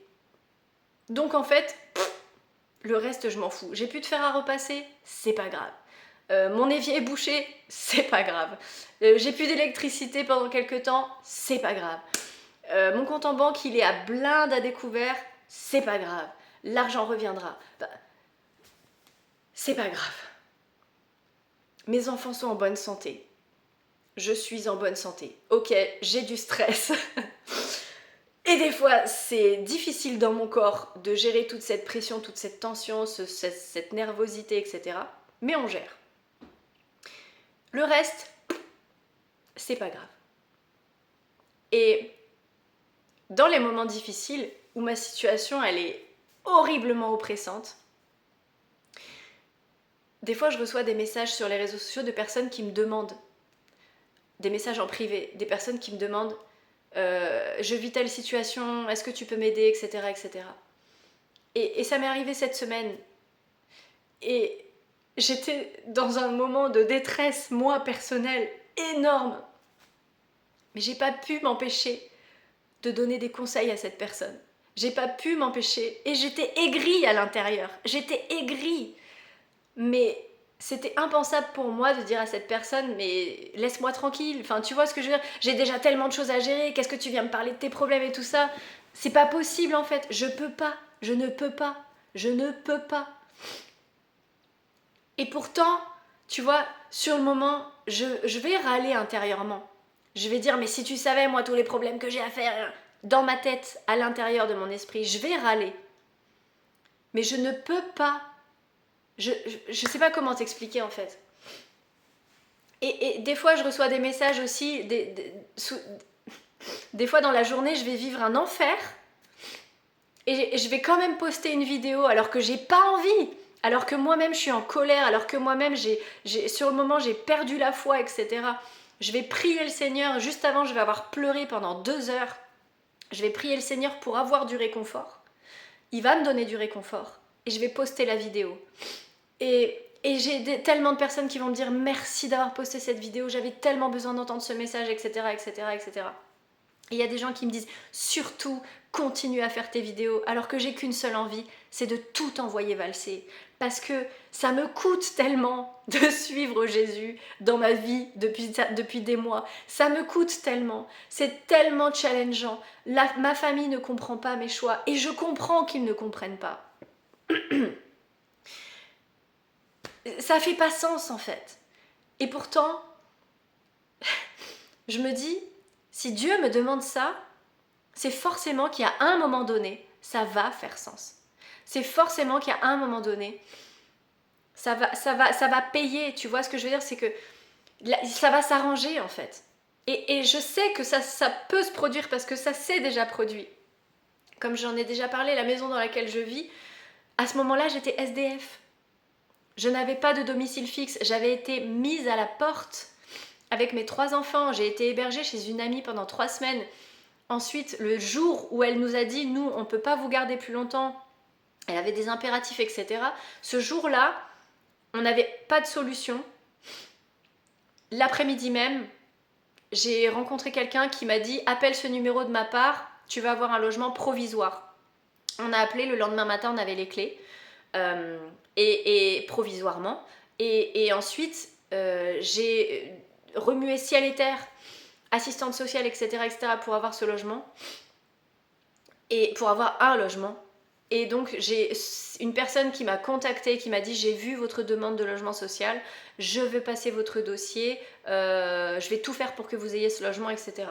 Donc en fait, le reste je m'en fous. J'ai plus de fer à repasser, c'est pas grave. Mon évier est bouché, c'est pas grave. J'ai plus d'électricité pendant quelques temps, c'est pas grave. Mon compte en banque il est à blinde à découvert, c'est pas grave. L'argent reviendra. Bah, c'est pas grave. Mes enfants sont en bonne santé. Je suis en bonne santé. Ok, j'ai du stress. Et des fois, c'est difficile dans mon corps de gérer toute cette pression, toute cette tension, cette nervosité, etc. Mais on gère. Le reste, c'est pas grave. Et dans les moments difficiles où ma situation, elle est horriblement oppressante, des fois, je reçois des messages sur les réseaux sociaux de personnes qui me demandent, des messages en privé, des personnes qui me demandent je vis telle situation, est-ce que tu peux m'aider, etc. etc. Et ça m'est arrivé cette semaine. Et j'étais dans un moment de détresse, moi, personnelle, énorme. Mais j'ai pas pu m'empêcher de donner des conseils à cette personne. J'ai pas pu m'empêcher. Et j'étais aigrie à l'intérieur. J'étais aigrie. Mais c'était impensable pour moi de dire à cette personne mais laisse-moi tranquille, enfin tu vois ce que je veux dire, j'ai déjà tellement de choses à gérer, qu'est-ce que tu viens me parler de tes problèmes et tout ça, c'est pas possible en fait, je peux pas, je ne peux pas, je ne peux pas. Et pourtant, tu vois, sur le moment, je vais râler intérieurement, je vais dire mais si tu savais moi tous les problèmes que j'ai à faire dans ma tête, à l'intérieur de mon esprit, je vais râler, mais je ne peux pas. Je sais pas comment t'expliquer en fait. Et des fois je reçois des messages aussi, des fois dans la journée je vais vivre un enfer et je vais quand même poster une vidéo alors que j'ai pas envie, alors que moi-même je suis en colère, alors que moi-même sur le moment j'ai perdu la foi, etc. Je vais prier le Seigneur, juste avant je vais avoir pleuré pendant 2 heures. Je vais prier le Seigneur pour avoir du réconfort. Il va me donner du réconfort et je vais poster la vidéo. Et j'ai tellement de personnes qui vont me dire merci d'avoir posté cette vidéo, j'avais tellement besoin d'entendre ce message, etc. etc., etc. Et il y a des gens qui me disent surtout continue à faire tes vidéos alors que j'ai qu'une seule envie, c'est de tout envoyer valser. Parce que ça me coûte tellement de suivre Jésus dans ma vie depuis des mois. Ça me coûte tellement. C'est tellement challengeant. Ma famille ne comprend pas mes choix et je comprends qu'ils ne comprennent pas. Ça fait pas sens en fait. Et pourtant, je me dis, si Dieu me demande ça, c'est forcément qu'à un moment donné, ça va faire sens. C'est forcément qu'à un moment donné, ça va payer. Tu vois ce que je veux dire, c'est que ça va s'arranger en fait. Et je sais que ça peut se produire parce que ça s'est déjà produit. Comme j'en ai déjà parlé, la maison dans laquelle je vis, à ce moment-là, j'étais SDF. Je n'avais pas de domicile fixe. J'avais été mise à la porte avec mes 3 enfants. J'ai été hébergée chez une amie pendant 3 semaines. Ensuite, le jour où elle nous a dit « Nous, on ne peut pas vous garder plus longtemps », elle avait des impératifs, etc. Ce jour-là, on n'avait pas de solution. L'après-midi même, j'ai rencontré quelqu'un qui m'a dit « Appelle ce numéro de ma part, tu vas avoir un logement provisoire ». On a appelé, le lendemain matin, on avait les clés, et provisoirement. Et ensuite, j'ai remué ciel et terre, assistante sociale, etc., pour avoir ce logement. Et pour avoir un logement. Et donc j'ai une personne qui m'a contactée, qui m'a dit j'ai vu votre demande de logement social, je veux passer votre dossier, je vais tout faire pour que vous ayez ce logement, etc.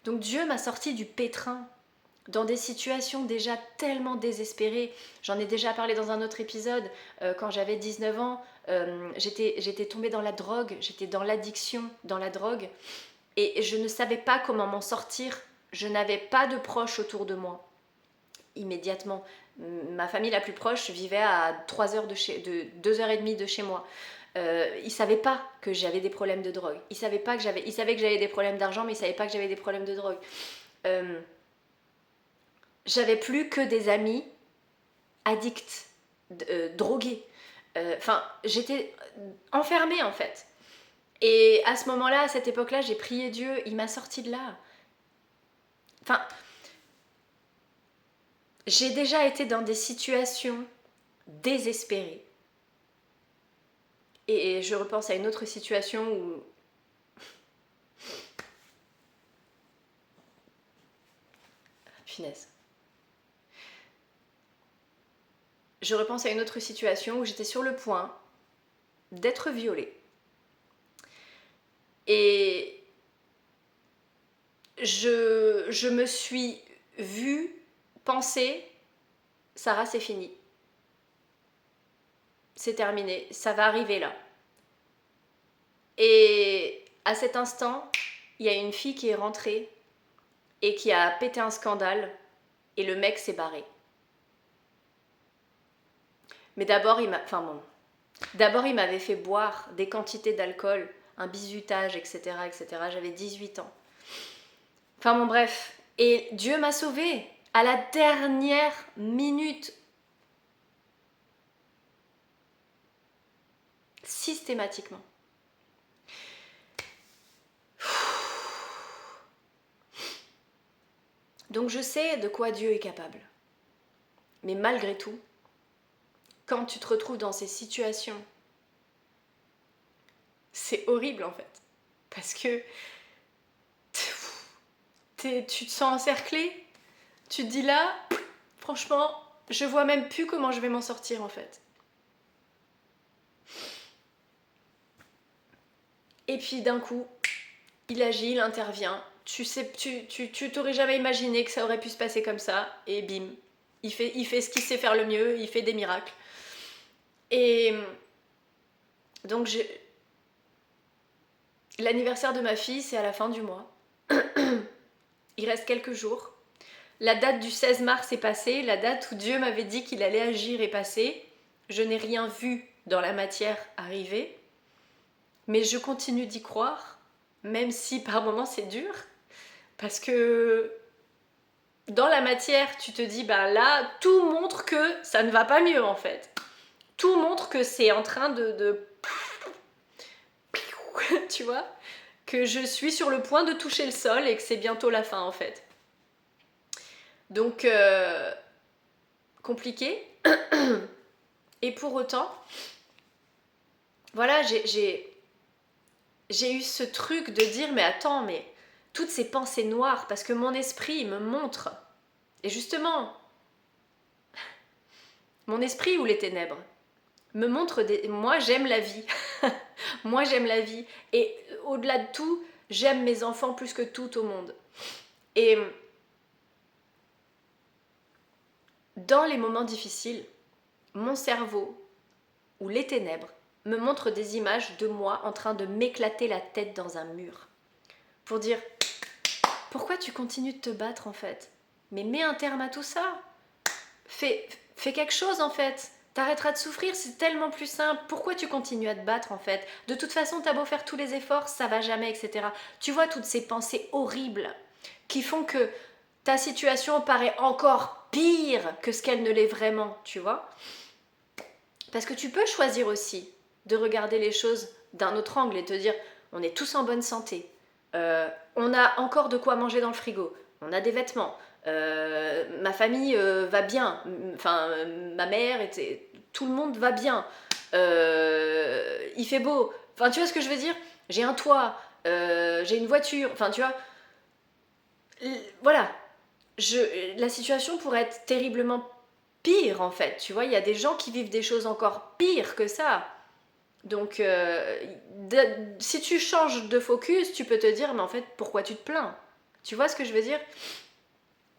Donc Dieu m'a sorti du pétrin dans des situations déjà tellement désespérées. J'en ai déjà parlé dans un autre épisode. Quand j'avais 19 ans, j'étais tombée dans la drogue, j'étais dans l'addiction, dans la drogue. Et je ne savais pas comment m'en sortir. Je n'avais pas de proches autour de moi. Immédiatement, ma famille la plus proche vivait à 2h30 de chez moi. Ils ne savaient pas que j'avais des problèmes de drogue. Ils savaient que j'avais des problèmes d'argent, mais ils ne savaient pas que j'avais des problèmes de drogue. J'avais plus que des amis addicts, drogués. Enfin, j'étais enfermée en fait. Et à ce moment-là, à cette époque-là, j'ai prié Dieu, il m'a sorti de là. Enfin, j'ai déjà été dans des situations désespérées. Et je repense à une autre situation où... Finesse. Je repense à une autre situation où j'étais sur le point d'être violée. Et je me suis vue penser, Sarah, c'est fini. C'est terminé, ça va arriver là. Et à cet instant, il y a une fille qui est rentrée et qui a pété un scandale et le mec s'est barré. Mais d'abord, il m'avait fait boire des quantités d'alcool, un bizutage, etc., etc. J'avais 18 ans. Enfin bon, bref. Et Dieu m'a sauvée à la dernière minute. Systématiquement. Donc je sais de quoi Dieu est capable. Mais malgré tout, quand tu te retrouves dans ces situations, c'est horrible en fait. Parce que tu te sens encerclé, tu te dis là, franchement, je vois même plus comment je vais m'en sortir en fait. Et puis d'un coup, il agit, il intervient. Tu t'aurais jamais imaginé que ça aurait pu se passer comme ça, et bim, il fait ce qu'il sait faire le mieux, il fait des miracles. Et donc l'anniversaire de ma fille, c'est à la fin du mois. Il reste quelques jours. La date du 16 mars est passée, la date où Dieu m'avait dit qu'il allait agir est passée. Je n'ai rien vu dans la matière arriver. Mais je continue d'y croire, même si par moments c'est dur, parce que dans la matière, tu te dis, ben là, tout montre que ça ne va pas mieux en fait. Tout montre que c'est en train de... Tu vois, que je suis sur le point de toucher le sol et que c'est bientôt la fin en fait. Donc, compliqué. Et pour autant, voilà, j'ai eu ce truc de dire, mais attends, mais toutes ces pensées noires, parce que mon esprit me montre, et justement, mon esprit ou les ténèbres, me montre moi j'aime la vie. Moi j'aime la vie. Et au-delà de tout, j'aime mes enfants plus que tout au monde. Et dans les moments difficiles, mon cerveau ou les ténèbres me montrent des images de moi en train de m'éclater la tête dans un mur. Pour dire, pourquoi tu continues de te battre en fait? Mais mets un terme à tout ça. Fais quelque chose en fait. T'arrêteras de souffrir, c'est tellement plus simple. Pourquoi tu continues à te battre en fait? De toute façon, t'as beau faire tous les efforts, ça va jamais, etc. Tu vois toutes ces pensées horribles qui font que ta situation paraît encore pire que ce qu'elle ne l'est vraiment, tu vois? Parce que tu peux choisir aussi de regarder les choses d'un autre angle et te dire, on est tous en bonne santé, on a encore de quoi manger dans le frigo, on a des vêtements, ma famille va bien, enfin ma mère, tout le monde va bien, il fait beau, enfin tu vois ce que je veux dire, j'ai un toit, j'ai une voiture, enfin tu vois, voilà, la situation pourrait être terriblement pire en fait, tu vois, il y a des gens qui vivent des choses encore pires que ça. Donc, si tu changes de focus, tu peux te dire, mais en fait, pourquoi tu te plains? Tu vois ce que je veux dire?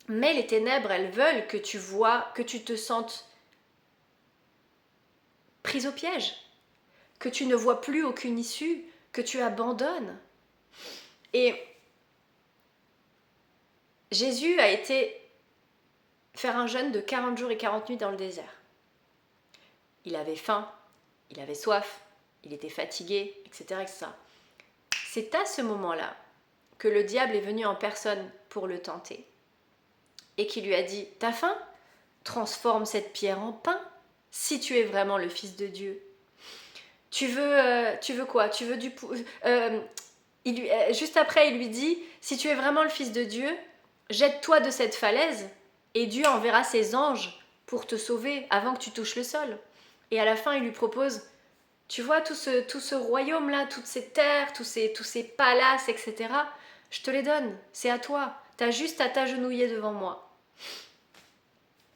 Mais les ténèbres, elles veulent que tu vois, que tu te sentes prise au piège, que tu ne vois plus aucune issue, que tu abandonnes. Et Jésus a été faire un jeûne de 40 jours et 40 nuits dans le désert. Il avait faim, il avait soif, il était fatigué, etc., etc. C'est à ce moment-là que le diable est venu en personne pour le tenter et qui lui a dit, t'as faim? Transforme cette pierre en pain si tu es vraiment le Fils de Dieu. Tu veux quoi? Tu veux juste après, il lui dit, si tu es vraiment le Fils de Dieu, jette-toi de cette falaise et Dieu enverra ses anges pour te sauver avant que tu touches le sol. Et à la fin, il lui propose, tu vois tout ce royaume-là, toutes ces terres, tous ces palaces, etc. Je te les donne, c'est à toi. T'as juste à t'agenouiller devant moi.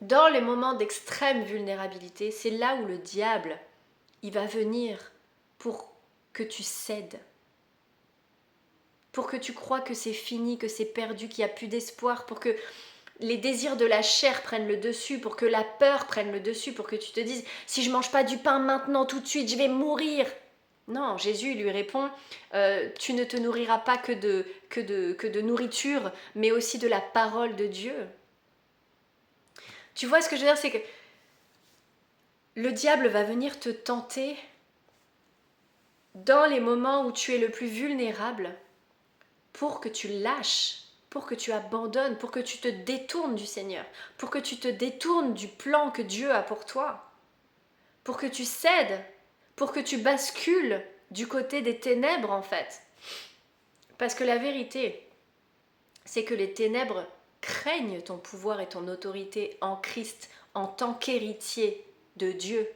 Dans les moments d'extrême vulnérabilité, c'est là où le diable, il va venir pour que tu cèdes. Pour que tu crois que c'est fini, que c'est perdu, qu'il n'y a plus d'espoir, pour que les désirs de la chair prennent le dessus, pour que la peur prenne le dessus, pour que tu te dises, si je mange pas du pain maintenant tout de suite, je vais mourir. Non, Jésus lui répond, tu ne te nourriras pas que de nourriture, mais aussi de la parole de Dieu. Tu vois ce que je veux dire, c'est que le diable va venir te tenter dans les moments où tu es le plus vulnérable pour que tu lâches, pour que tu abandonnes, pour que tu te détournes du Seigneur, pour que tu te détournes du plan que Dieu a pour toi, pour que tu cèdes, pour que tu bascules du côté des ténèbres en fait. Parce que la vérité, c'est que les ténèbres craignent ton pouvoir et ton autorité en Christ en tant qu'héritier de Dieu.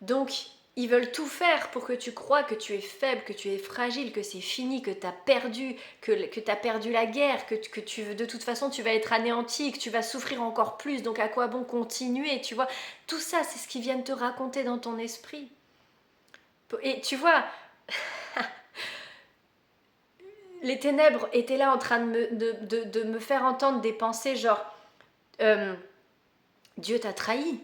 Donc, ils veulent tout faire pour que tu crois que tu es faible, que tu es fragile, que c'est fini, que tu as perdu, que tu as perdu la guerre, que de toute façon tu vas être anéanti, que tu vas souffrir encore plus, donc à quoi bon continuer, tu vois? Tout ça, c'est ce qu'ils viennent te raconter dans ton esprit. Et tu vois, les ténèbres étaient là en train de me faire entendre des pensées genre Dieu t'a trahi,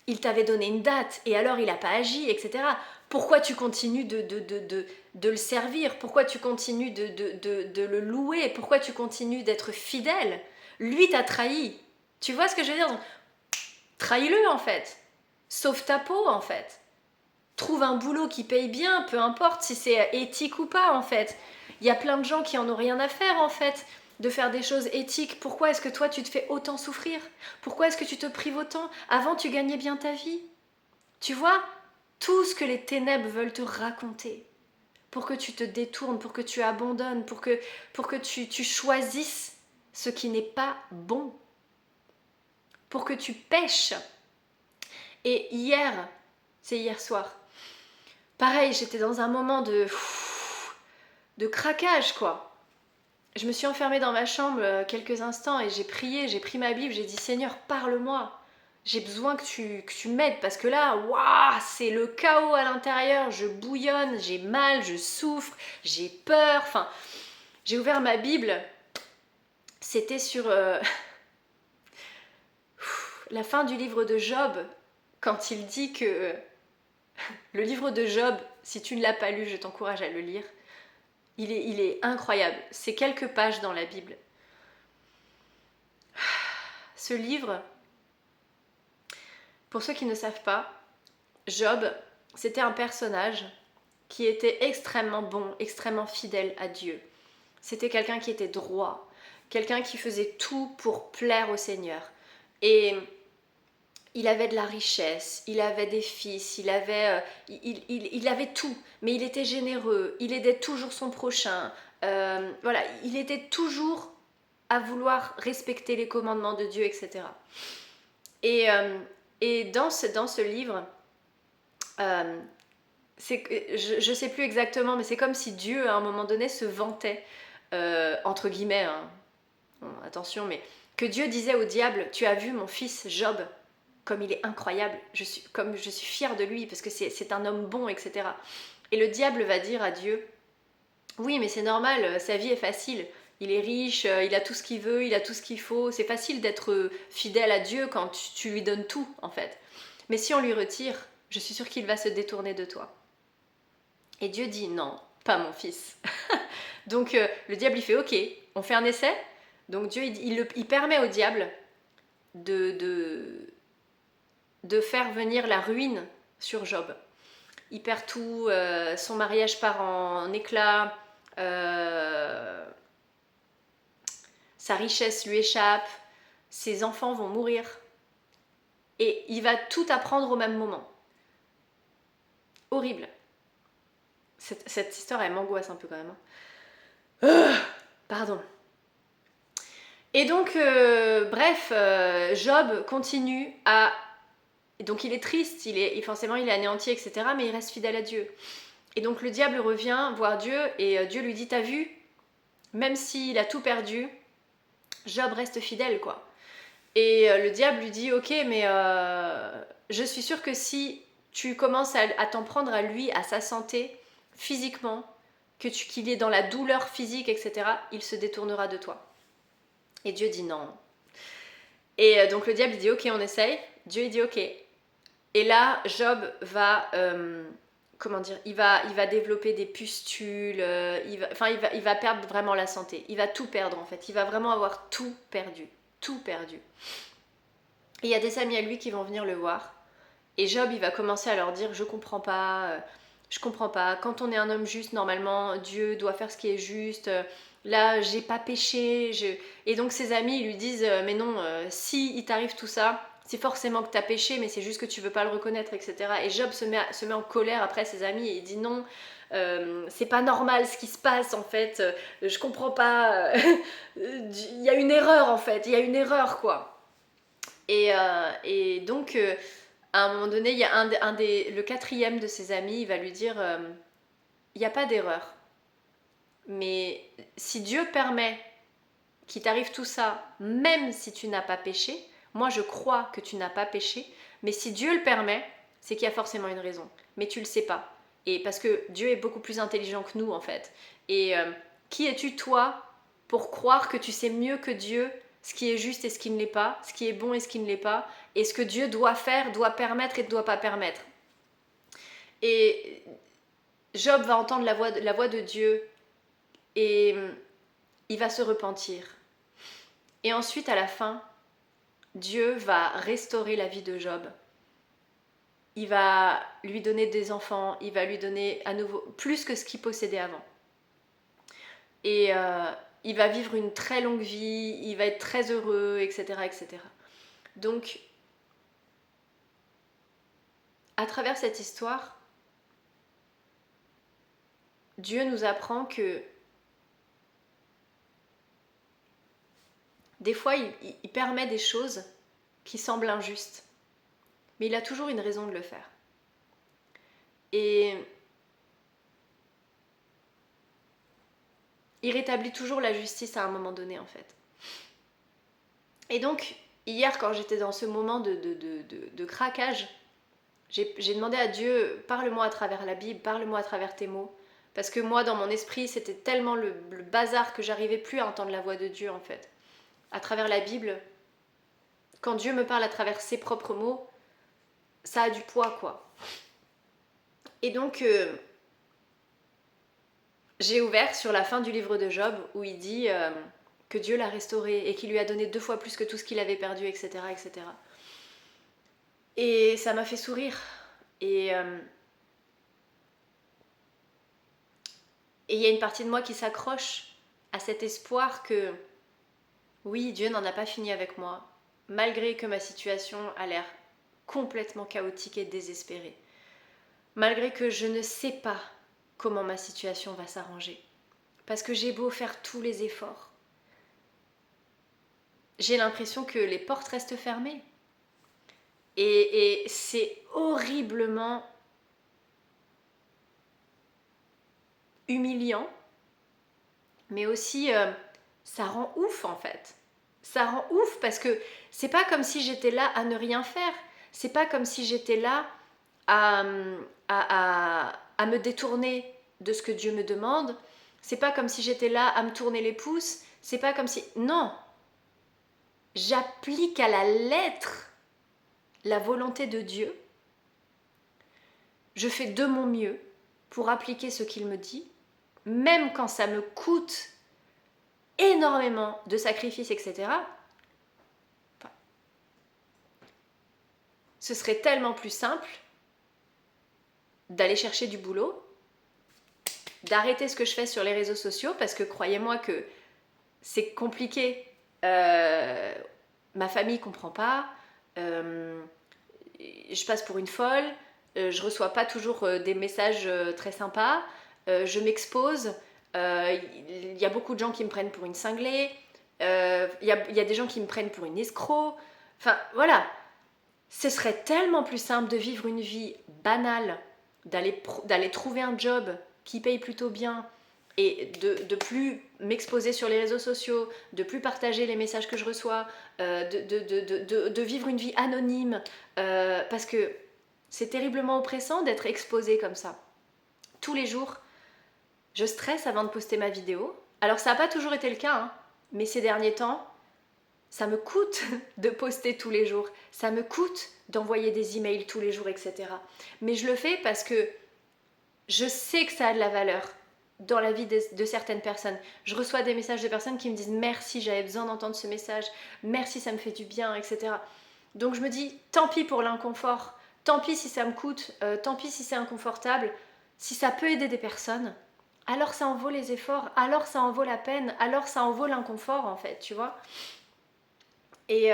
il t'avait donné une date et alors il n'a pas agi, etc. Pourquoi tu continues de le servir? Pourquoi tu continues de le louer? Pourquoi tu continues d'être fidèle? Lui t'a trahi. Tu vois ce que je veux dire? Trahis-le en fait. Sauve ta peau en fait. trouve un boulot qui paye bien, peu importe si c'est éthique ou pas en fait. Il y a plein de gens qui en ont rien à faire en fait de faire des choses éthiques. Pourquoi est-ce que toi tu te fais autant souffrir? Pourquoi est-ce que tu te prives autant? Avant tu gagnais bien ta vie. Tu vois, tout ce que les ténèbres veulent te raconter pour que tu te détournes, pour que tu abandonnes, pour que tu choisisses ce qui n'est pas bon, pour que tu pêches. Et hier, c'est hier soir, pareil, j'étais dans un moment de craquage, quoi. Je me suis enfermée dans ma chambre quelques instants et j'ai prié, j'ai pris ma Bible, j'ai dit Seigneur, parle-moi. J'ai besoin que tu m'aides parce que là, waouh, c'est le chaos à l'intérieur, je bouillonne, j'ai mal, je souffre, j'ai peur. Enfin, j'ai ouvert ma Bible, c'était sur la fin du livre de Job, quand il dit que le livre de Job, si tu ne l'as pas lu, je t'encourage à le lire. Il est incroyable. C'est quelques pages dans la Bible. Ce livre, pour ceux qui ne savent pas, Job, c'était un personnage qui était extrêmement bon, extrêmement fidèle à Dieu. C'était quelqu'un qui était droit, quelqu'un qui faisait tout pour plaire au Seigneur. Et il avait de la richesse, il avait des fils, il avait tout, mais il était généreux, il aidait toujours son prochain. Voilà, il était toujours à vouloir respecter les commandements de Dieu, etc. Et, euh, et dans ce livre, euh, je ne sais plus exactement, mais c'est comme si Dieu, à un moment donné, se vantait, entre guillemets, hein, bon, attention, mais que Dieu disait au diable, tu as vu mon fils Job, comme il est incroyable, comme je suis fière de lui, parce que c'est un homme bon, etc. Et le diable va dire à Dieu, oui, mais c'est normal, sa vie est facile, il est riche, il a tout ce qu'il veut, il a tout ce qu'il faut, c'est facile d'être fidèle à Dieu quand tu lui donnes tout, en fait. Mais si on lui retire, je suis sûre qu'il va se détourner de toi. Et Dieu dit, non, pas mon fils. Donc le diable, il fait, ok, on fait un essai. Donc Dieu, il permet au diable de faire venir la ruine sur Job. Il perd tout, son mariage part en éclats, sa richesse lui échappe, ses enfants vont mourir. Et il va tout apprendre au même moment. Horrible. Cette histoire, elle m'angoisse un peu quand même. Pardon. Et donc, bref, Job continue à... Donc il est triste, forcément il est anéanti, etc. Mais il reste fidèle à Dieu. Et donc le diable revient voir Dieu et Dieu lui dit, t'as vu, même s'il a tout perdu, Job reste fidèle, quoi. Et le diable lui dit, ok, mais je suis sûre que si tu commences à t'en prendre à lui, à sa santé, physiquement, qu'il est dans la douleur physique, etc., il se détournera de toi. Et Dieu dit non. Et donc le diable il dit, ok, on essaye. Dieu il dit, ok. Et là, Job va... comment dire, il va développer des pustules, il va perdre vraiment la santé, il va tout perdre en fait, il va vraiment avoir tout perdu. Et il y a des amis à lui qui vont venir le voir, et Job il va commencer à leur dire, je comprends pas, quand on est un homme juste, normalement, Dieu doit faire ce qui est juste, là j'ai pas péché, et donc ses amis ils lui disent, mais non, si il t'arrive tout ça, c'est forcément que tu as péché, mais c'est juste que tu veux pas le reconnaître, etc. Et Job se met en colère après ses amis et il dit non, c'est pas normal ce qui se passe en fait, je comprends pas, il y a une erreur en fait, il y a une erreur quoi. Et donc, à un moment donné, il y a le quatrième de ses amis, il va lui dire, il n'y a pas d'erreur, mais si Dieu permet qu'il t'arrive tout ça, même si tu n'as pas péché, moi je crois que tu n'as pas péché, mais si Dieu le permet, c'est qu'il y a forcément une raison. Mais tu le sais pas. Et parce que Dieu est beaucoup plus intelligent que nous en fait. Et qui es-tu toi pour croire que tu sais mieux que Dieu ce qui est juste et ce qui ne l'est pas, ce qui est bon et ce qui ne l'est pas, et ce que Dieu doit faire, doit permettre et ne doit pas permettre. Et Job va entendre la voix de Dieu et il va se repentir. Et ensuite, à la fin, Dieu va restaurer la vie de Job. il va lui donner des enfants, il va lui donner à nouveau plus que ce qu'il possédait avant. Et il va vivre une très longue vie, il va être très heureux, etc. etc. Donc, à travers cette histoire, Dieu nous apprend que des fois, il permet des choses qui semblent injustes, mais il a toujours une raison de le faire. Et il rétablit toujours la justice à un moment donné, en fait. Et donc, hier, quand j'étais dans ce moment de craquage, j'ai demandé à Dieu, parle-moi à travers la Bible, parle-moi à travers tes mots. Parce que moi, dans mon esprit, c'était tellement le bazar que j'arrivais plus à entendre la voix de Dieu, en fait. À travers la Bible, quand Dieu me parle à travers ses propres mots, ça a du poids, quoi. Et donc, j'ai ouvert sur la fin du livre de Job, où il dit que Dieu l'a restauré et qu'il lui a donné 2 fois plus que tout ce qu'il avait perdu, etc., etc. Et ça m'a fait sourire. Et il y a une partie de moi qui s'accroche à cet espoir que, oui, Dieu n'en a pas fini avec moi, malgré que ma situation a l'air complètement chaotique et désespérée. Malgré que je ne sais pas comment ma situation va s'arranger. Parce que j'ai beau faire tous les efforts. J'ai l'impression que les portes restent fermées. Et c'est horriblement humiliant, mais aussi ça rend ouf en fait. Ça rend ouf parce que c'est pas comme si j'étais là à ne rien faire. C'est pas comme si j'étais là à me détourner de ce que Dieu me demande. C'est pas comme si j'étais là à me tourner les pouces. C'est pas comme si... Non. J'applique à la lettre la volonté de Dieu. Je fais de mon mieux pour appliquer ce qu'il me dit, même quand ça me coûte énormément de sacrifices, etc. Enfin, ce serait tellement plus simple d'aller chercher du boulot, d'arrêter ce que je fais sur les réseaux sociaux, parce que croyez-moi que c'est compliqué. Ma famille comprend pas. Je passe pour une folle. Je reçois pas toujours des messages très sympas. Je m'expose. Il y a beaucoup de gens qui me prennent pour une cinglée. Il y a des gens qui me prennent pour une escroc. Enfin, voilà. Ce serait tellement plus simple de vivre une vie banale, d'aller trouver un job qui paye plutôt bien et de plus m'exposer sur les réseaux sociaux, de plus partager les messages que je reçois, de vivre une vie anonyme, parce que c'est terriblement oppressant d'être exposé comme ça. Tous les jours, je stresse avant de poster ma vidéo. Alors ça n'a pas toujours été le cas, hein, mais ces derniers temps, ça me coûte de poster tous les jours, ça me coûte d'envoyer des emails tous les jours, etc. Mais je le fais parce que je sais que ça a de la valeur dans la vie de certaines personnes. Je reçois des messages de personnes qui me disent merci, j'avais besoin d'entendre ce message, merci, ça me fait du bien, etc. Donc je me dis, tant pis pour l'inconfort, tant pis si ça me coûte, tant pis si c'est inconfortable, si ça peut aider des personnes, alors ça en vaut les efforts, alors ça en vaut la peine, alors ça en vaut l'inconfort en fait, tu vois. Et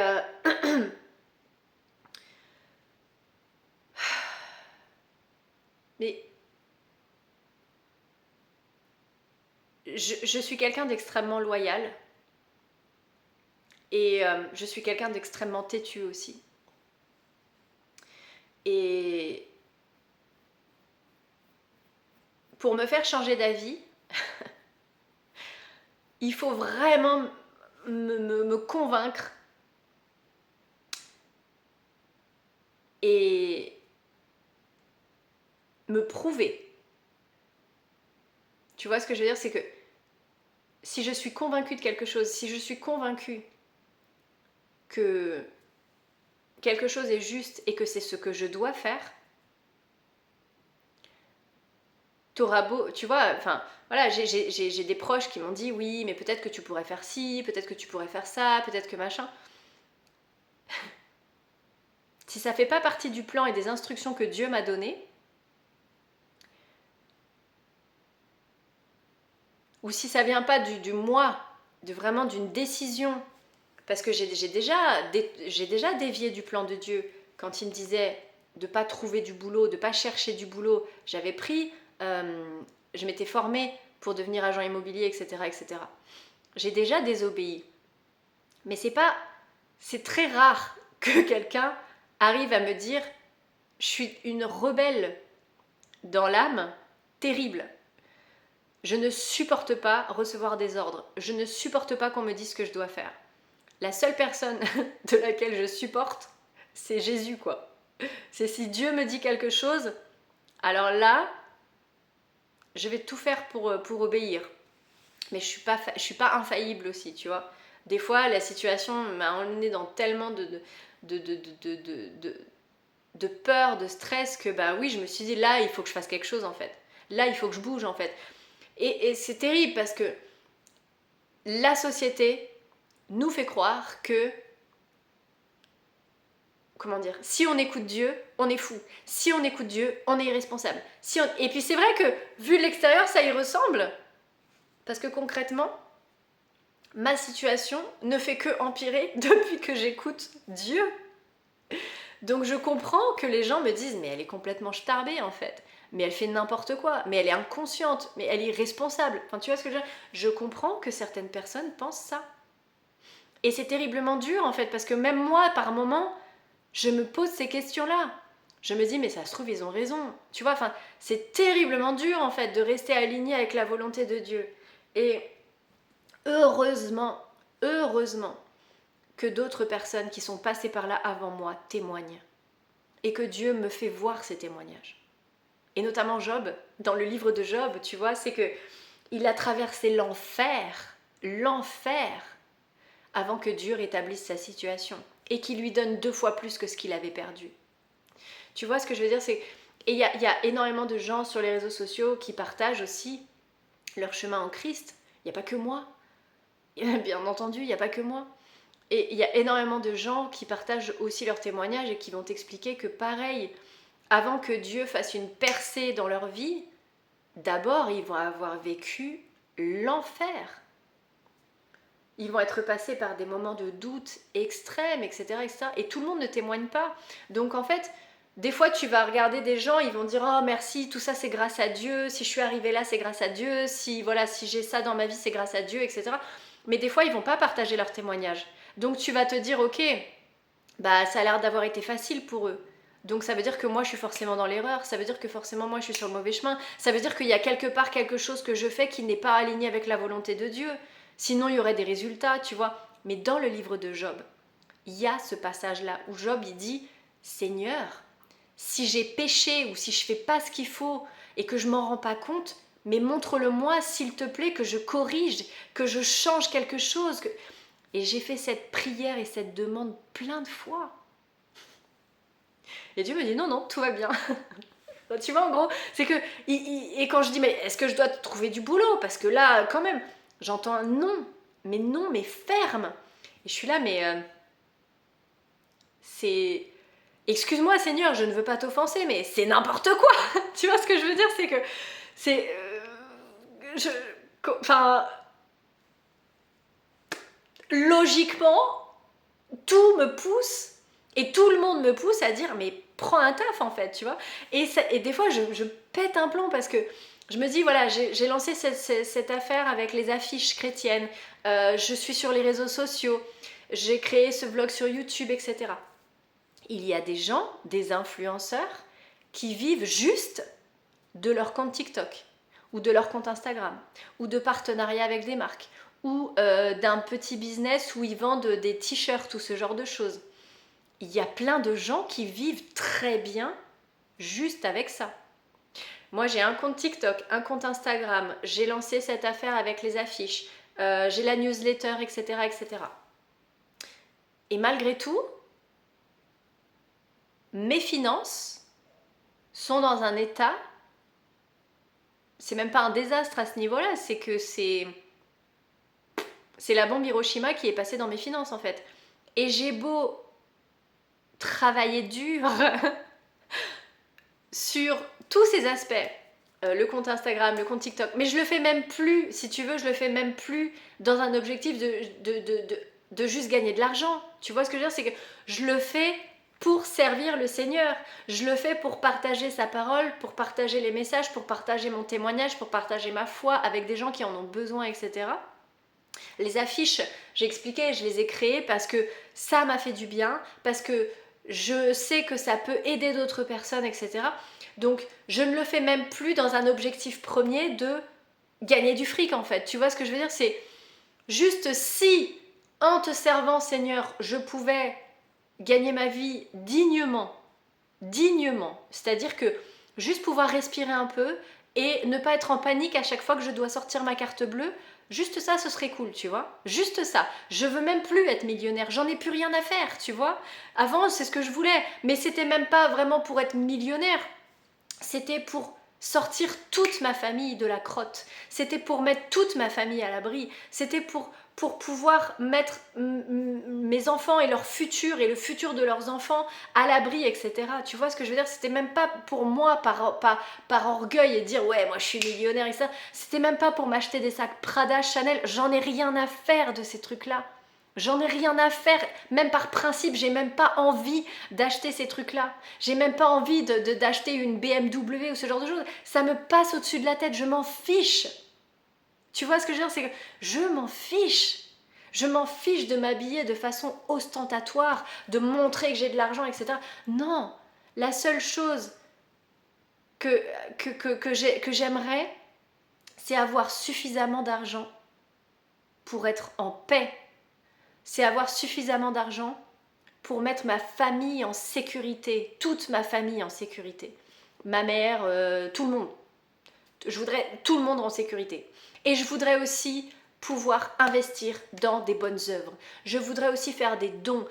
mais je suis quelqu'un d'extrêmement loyal et je suis quelqu'un d'extrêmement têtu aussi. Et pour me faire changer d'avis, il faut vraiment me convaincre et me prouver. Tu vois ce que je veux dire, c'est que si je suis convaincue de quelque chose, si je suis convaincue que quelque chose est juste et que c'est ce que je dois faire, t'auras beau, tu vois, enfin, voilà, j'ai des proches qui m'ont dit oui, mais peut-être que tu pourrais faire ci, peut-être que tu pourrais faire ça, peut-être que machin. si ça ne fait pas partie du plan et des instructions que Dieu m'a données, ou si ça ne vient pas du moi, vraiment d'une décision, parce que j'ai déjà dévié du plan de Dieu quand il me disait de ne pas trouver du boulot, de ne pas chercher du boulot. J'avais pris, je m'étais formée pour devenir agent immobilier, etc. etc. J'ai déjà désobéi. Mais c'est très rare que quelqu'un arrive à me dire je suis une rebelle dans l'âme terrible. Je ne supporte pas recevoir des ordres. Je ne supporte pas qu'on me dise ce que je dois faire. La seule personne de laquelle je supporte, c'est Jésus, quoi. C'est si Dieu me dit quelque chose, alors là, je vais tout faire pour obéir. Mais je suis pas infaillible aussi, tu vois. Des fois, la situation m'a emmenée dans tellement de peur, de stress que bah oui, je me suis dit là, il faut que je fasse quelque chose en fait. Là, il faut que je bouge en fait. Et c'est terrible parce que la société nous fait croire que, comment dire, si on écoute Dieu, on est fou. Si on écoute Dieu, on est irresponsable. Et puis c'est vrai que vu de l'extérieur, ça y ressemble. Parce que concrètement, ma situation ne fait que empirer depuis que j'écoute Dieu. Donc je comprends que les gens me disent mais elle est complètement starbée en fait, mais elle fait n'importe quoi, mais elle est inconsciente, mais elle est irresponsable. Enfin tu vois ce que je veux dire ? Je comprends que certaines personnes pensent ça. Et c'est terriblement dur en fait, parce que même moi par moments, je me pose ces questions-là. Je me dis mais ça se trouve ils ont raison. Tu vois, enfin c'est terriblement dur en fait de rester aligné avec la volonté de Dieu. Et heureusement que d'autres personnes qui sont passées par là avant moi témoignent. Et que Dieu me fait voir ces témoignages. Et notamment Job, dans le livre de Job, tu vois, c'est que il a traversé l'enfer, avant que Dieu rétablisse sa situation et qu'il lui donne 2 fois plus que ce qu'il avait perdu. Tu vois ce que je veux dire, c'est... Et il y a énormément de gens sur les réseaux sociaux qui partagent aussi leur chemin en Christ. Il n'y a pas que moi. Bien entendu, il n'y a pas que moi. Et il y a énormément de gens qui partagent aussi leurs témoignages et qui vont t'expliquer que pareil, avant que Dieu fasse une percée dans leur vie, d'abord ils vont avoir vécu l'enfer. Ils vont être passés par des moments de doute extrêmes, etc., etc. Et tout le monde ne témoigne pas. Donc en fait, des fois tu vas regarder des gens, ils vont dire « Oh merci, tout ça c'est grâce à Dieu, si je suis arrivée là c'est grâce à Dieu, si j'ai ça dans ma vie c'est grâce à Dieu, etc. » Mais des fois ils vont pas partager leur témoignage. Donc tu vas te dire « Ok, bah ça a l'air d'avoir été facile pour eux. » Donc ça veut dire que moi je suis forcément dans l'erreur, ça veut dire que forcément moi je suis sur le mauvais chemin, ça veut dire qu'il y a quelque part quelque chose que je fais qui n'est pas aligné avec la volonté de Dieu. Sinon il y aurait des résultats, tu vois. Mais dans le livre de Job, il y a ce passage-là où Job il dit « Seigneur, si j'ai péché ou si je fais pas ce qu'il faut et que je m'en rends pas compte, mais montre-le-moi s'il te plaît, que je corrige, que je change quelque chose. » Et j'ai fait cette prière et cette demande plein de fois. Et Dieu me dit non, non, tout va bien. Tu vois, en gros, c'est que... Et quand je dis, mais est-ce que je dois trouver du boulot ? Parce que là, quand même, j'entends un non, mais ferme. Et je suis là, mais c'est... Excuse-moi, Seigneur, je ne veux pas t'offenser, mais c'est n'importe quoi. Tu vois ce que je veux dire ? C'est que... C'est... Enfin... Logiquement, tout me pousse, et tout le monde me pousse à dire, mais prends un taf en fait, tu vois. Et des fois, je pète un plomb parce que je me dis, voilà, j'ai lancé cette affaire avec les affiches chrétiennes, je suis sur les réseaux sociaux, j'ai créé ce vlog sur YouTube, etc. Il y a des gens, des influenceurs, qui vivent juste de leur compte TikTok, ou de leur compte Instagram, ou de partenariats avec des marques, ou d'un petit business où ils vendent des t-shirts ou ce genre de choses. Il y a plein de gens qui vivent très bien juste avec ça. Moi, j'ai un compte TikTok, un compte Instagram, j'ai lancé cette affaire avec les affiches, j'ai la newsletter, etc., etc. Et malgré tout, mes finances sont dans un état, c'est même pas un désastre à ce niveau-là, c'est que c'est la bombe Hiroshima qui est passée dans mes finances en fait. Et j'ai beau travailler dur sur tous ces aspects. Le compte Instagram, le compte TikTok, mais je le fais même plus, si tu veux, je le fais même plus dans un objectif de juste gagner de l'argent. Tu vois ce que je veux dire? C'est que je le fais pour servir le Seigneur. Je le fais pour partager sa parole, pour partager les messages, pour partager mon témoignage, pour partager ma foi avec des gens qui en ont besoin, etc. Les affiches, j'ai expliqué, je les ai créées parce que ça m'a fait du bien, parce que je sais que ça peut aider d'autres personnes, etc. Donc, je ne le fais même plus dans un objectif premier de gagner du fric, en fait. Tu vois ce que je veux dire? C'est juste si, en te servant, Seigneur, je pouvais gagner ma vie dignement, c'est-à-dire que juste pouvoir respirer un peu et ne pas être en panique à chaque fois que je dois sortir ma carte bleue, juste ça, ce serait cool, tu vois. Juste ça. Je veux même plus être millionnaire, j'en ai plus rien à faire, tu vois. Avant, c'est ce que je voulais, mais c'était même pas vraiment pour être millionnaire. C'était pour sortir toute ma famille de la crotte. C'était pour mettre toute ma famille à l'abri. C'était pour pouvoir mettre mes enfants et leur futur et le futur de leurs enfants à l'abri, etc. Tu vois ce que je veux dire? C'était même pas pour moi par orgueil et dire ouais, moi je suis millionnaire et ça. C'était même pas pour m'acheter des sacs Prada, Chanel. J'en ai rien à faire de ces trucs-là. J'en ai rien à faire, même par principe, j'ai même pas envie d'acheter ces trucs-là. J'ai même pas envie d'acheter une BMW ou ce genre de choses. Ça me passe au-dessus de la tête, je m'en fiche. Tu vois ce que je veux dire? C'est que je m'en fiche. Je m'en fiche de m'habiller de façon ostentatoire, de montrer que j'ai de l'argent, etc. Non, la seule chose que j'aimerais, c'est avoir suffisamment d'argent pour être en paix. C'est avoir suffisamment d'argent pour mettre ma famille en sécurité, toute ma famille en sécurité. Ma mère, tout le monde. Je voudrais tout le monde en sécurité. Et je voudrais aussi pouvoir investir dans des bonnes œuvres. Je voudrais aussi faire des dons.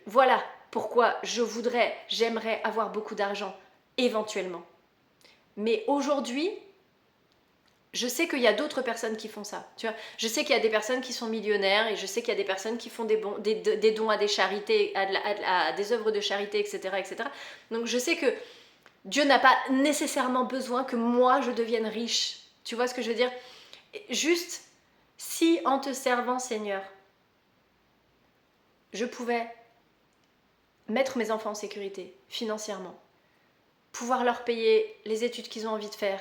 Voilà pourquoi j'aimerais avoir beaucoup d'argent, éventuellement. Mais aujourd'hui, je sais qu'il y a d'autres personnes qui font ça. Tu vois, je sais qu'il y a des personnes qui sont millionnaires et je sais qu'il y a des personnes qui font des dons à des charités, à des œuvres de charité, etc., etc. Donc je sais que Dieu n'a pas nécessairement besoin que moi je devienne riche. Tu vois ce que je veux dire? Juste, si en te servant, Seigneur, je pouvais mettre mes enfants en sécurité financièrement, pouvoir leur payer les études qu'ils ont envie de faire,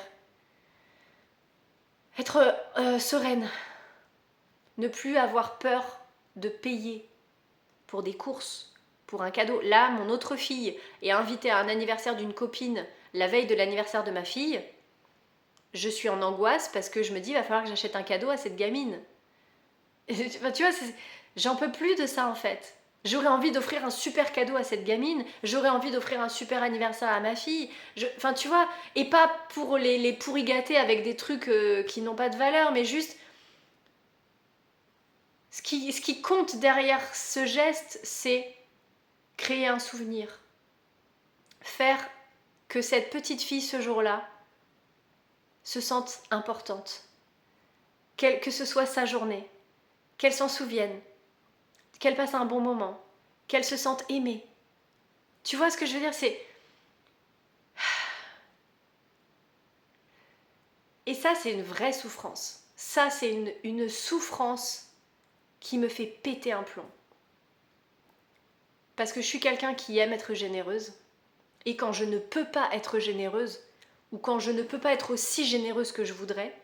être sereine, ne plus avoir peur de payer pour des courses, pour un cadeau. Là, mon autre fille est invitée à un anniversaire d'une copine la veille de l'anniversaire de ma fille. Je suis en angoisse parce que je me dis, il va falloir que j'achète un cadeau à cette gamine. Enfin, tu vois, j'en peux plus de ça en fait. J'aurais envie d'offrir un super cadeau à cette gamine, j'aurais envie d'offrir un super anniversaire à ma fille. Enfin, tu vois, et pas pour les pourri gâter avec des trucs qui n'ont pas de valeur, mais juste ce qui compte derrière ce geste, c'est créer un souvenir. Faire que cette petite fille, ce jour-là, se sente importante. Que ce soit sa journée, qu'elle s'en souvienne, qu'elle passe un bon moment, qu'elle se sente aimée. Tu vois ce que je veux dire? Et ça, c'est une vraie souffrance. Ça, c'est une souffrance qui me fait péter un plomb. Parce que je suis quelqu'un qui aime être généreuse. Et quand je ne peux pas être généreuse, ou quand je ne peux pas être aussi généreuse que je voudrais,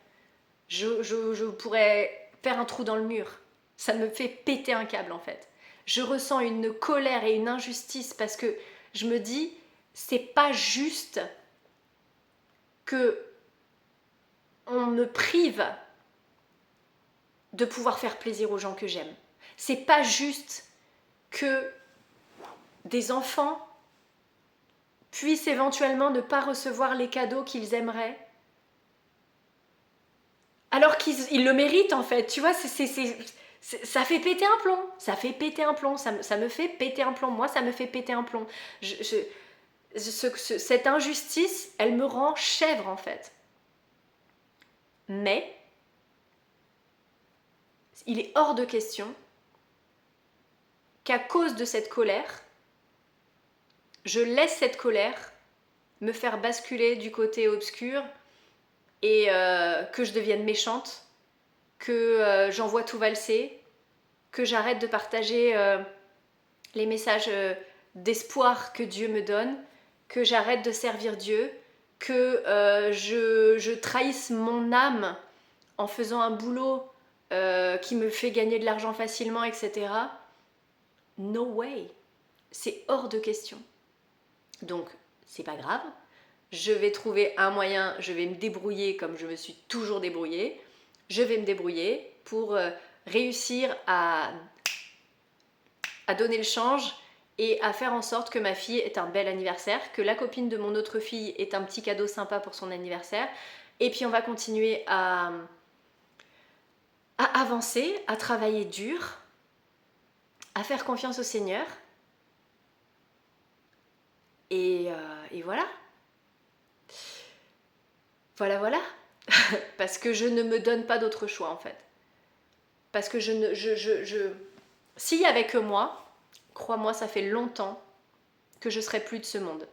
je pourrais faire un trou dans le mur. Ça me fait péter un câble en fait. Je ressens une colère et une injustice parce que je me dis, c'est pas juste que on me prive de pouvoir faire plaisir aux gens que j'aime. C'est pas juste que des enfants puissent éventuellement ne pas recevoir les cadeaux qu'ils aimeraient alors qu'ils le méritent en fait. Tu vois, ça fait péter un plomb. Ça fait péter un plomb. Ça me fait péter un plomb. Moi, ça me fait péter un plomb. Cette injustice, elle me rend chèvre en fait. Mais il est hors de question qu'à cause de cette colère, je laisse cette colère me faire basculer du côté obscur et que je devienne méchante, que j'envoie tout valser, que j'arrête de partager les messages d'espoir que Dieu me donne, que j'arrête de servir Dieu, que je trahisse mon âme en faisant un boulot qui me fait gagner de l'argent facilement, etc. No way. C'est hors de question. Donc, c'est pas grave. Je vais trouver un moyen, je vais me débrouiller comme je me suis toujours débrouillée. Je vais me débrouiller pour réussir à donner le change et à faire en sorte que ma fille ait un bel anniversaire, que la copine de mon autre fille ait un petit cadeau sympa pour son anniversaire. Et puis on va continuer à avancer, à travailler dur, à faire confiance au Seigneur. Et voilà. Voilà. Parce que je ne me donne pas d'autre choix en fait. Parce que s'il y avait que moi, crois-moi, ça fait longtemps que je serais plus de ce monde.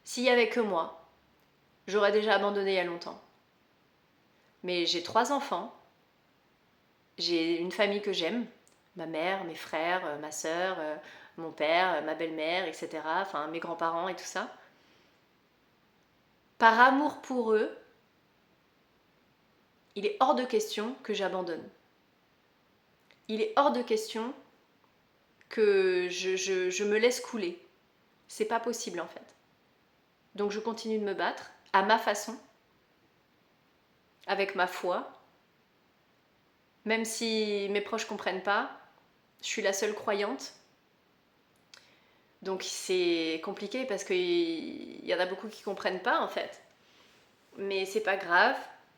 S'il y avait que moi, j'aurais déjà abandonné il y a longtemps. Mais j'ai 3 enfants, j'ai une famille que j'aime, ma mère, mes frères, ma soeur, mon père, ma belle-mère, etc. Enfin, mes grands-parents et tout ça. Par amour pour eux, il est hors de question que j'abandonne. Il est hors de question que je me laisse couler. C'est pas possible en fait. Donc je continue de me battre à ma façon, avec ma foi. Même si mes proches comprennent pas, je suis la seule croyante. Donc c'est compliqué parce qu'il y en a beaucoup qui comprennent pas en fait. Mais c'est pas grave.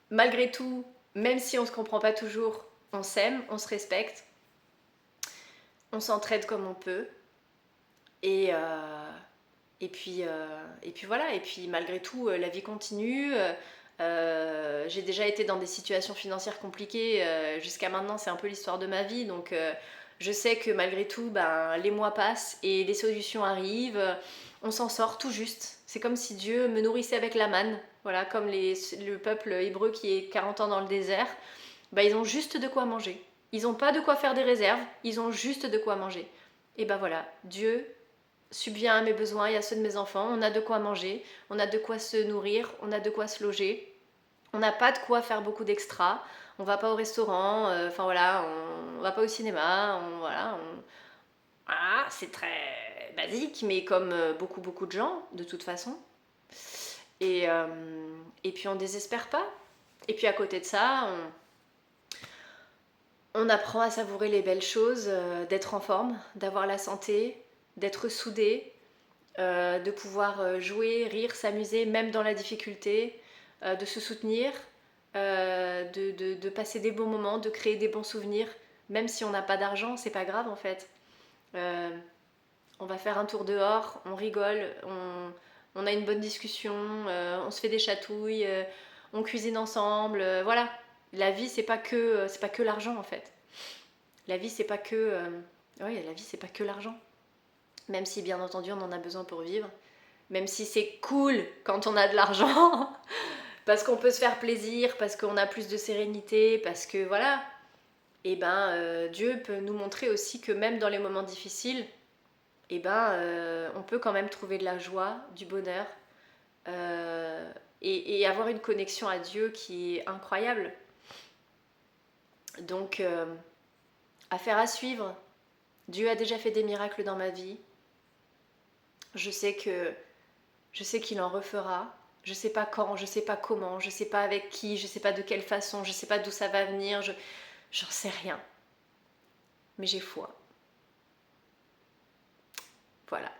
Malgré tout, même si on se comprend pas toujours, on s'aime, on se respecte, on s'entraide comme on peut. Et puis voilà. Et puis malgré tout, la vie continue. J'ai déjà été dans des situations financières compliquées. Jusqu'à maintenant, c'est un peu l'histoire de ma vie. Donc je sais que malgré tout, les mois passent et les solutions arrivent. On s'en sort tout juste. C'est comme si Dieu me nourrissait avec la manne. Voilà, comme le peuple hébreu qui est 40 ans dans le désert. Ils ont juste de quoi manger. Ils n'ont pas de quoi faire des réserves. Ils ont juste de quoi manger. Et voilà, Dieu subvient à mes besoins et à ceux de mes enfants. On a de quoi manger, on a de quoi se nourrir, on a de quoi se loger. On n'a pas de quoi faire beaucoup d'extra. On va pas au restaurant, on va pas au cinéma. Voilà, c'est très basique, mais comme beaucoup de gens, de toute façon. Et puis on désespère pas. Et puis à côté de ça, on apprend à savourer les belles choses, d'être en forme, d'avoir la santé, d'être soudé, de pouvoir jouer, rire, s'amuser, même dans la difficulté, de se soutenir, de passer des bons moments, de créer des bons souvenirs, même si on n'a pas d'argent, c'est pas grave en fait. On va faire un tour dehors, on rigole, on a une bonne discussion, on se fait des chatouilles, on cuisine ensemble, voilà. La vie c'est pas que l'argent en fait. La vie c'est pas que la vie c'est pas que l'argent. Même si bien entendu on en a besoin pour vivre, même si c'est cool quand on a de l'argent, parce qu'on peut se faire plaisir, parce qu'on a plus de sérénité, parce que voilà, Dieu peut nous montrer aussi que même dans les moments difficiles, on peut quand même trouver de la joie, du bonheur, et avoir une connexion à Dieu qui est incroyable. Donc, affaire à suivre. Dieu a déjà fait des miracles dans ma vie. Je sais qu'il en refera. Je sais pas quand, je sais pas comment, je sais pas avec qui, je sais pas de quelle façon, je sais pas d'où ça va venir, j'en sais rien. Mais j'ai foi. Voilà.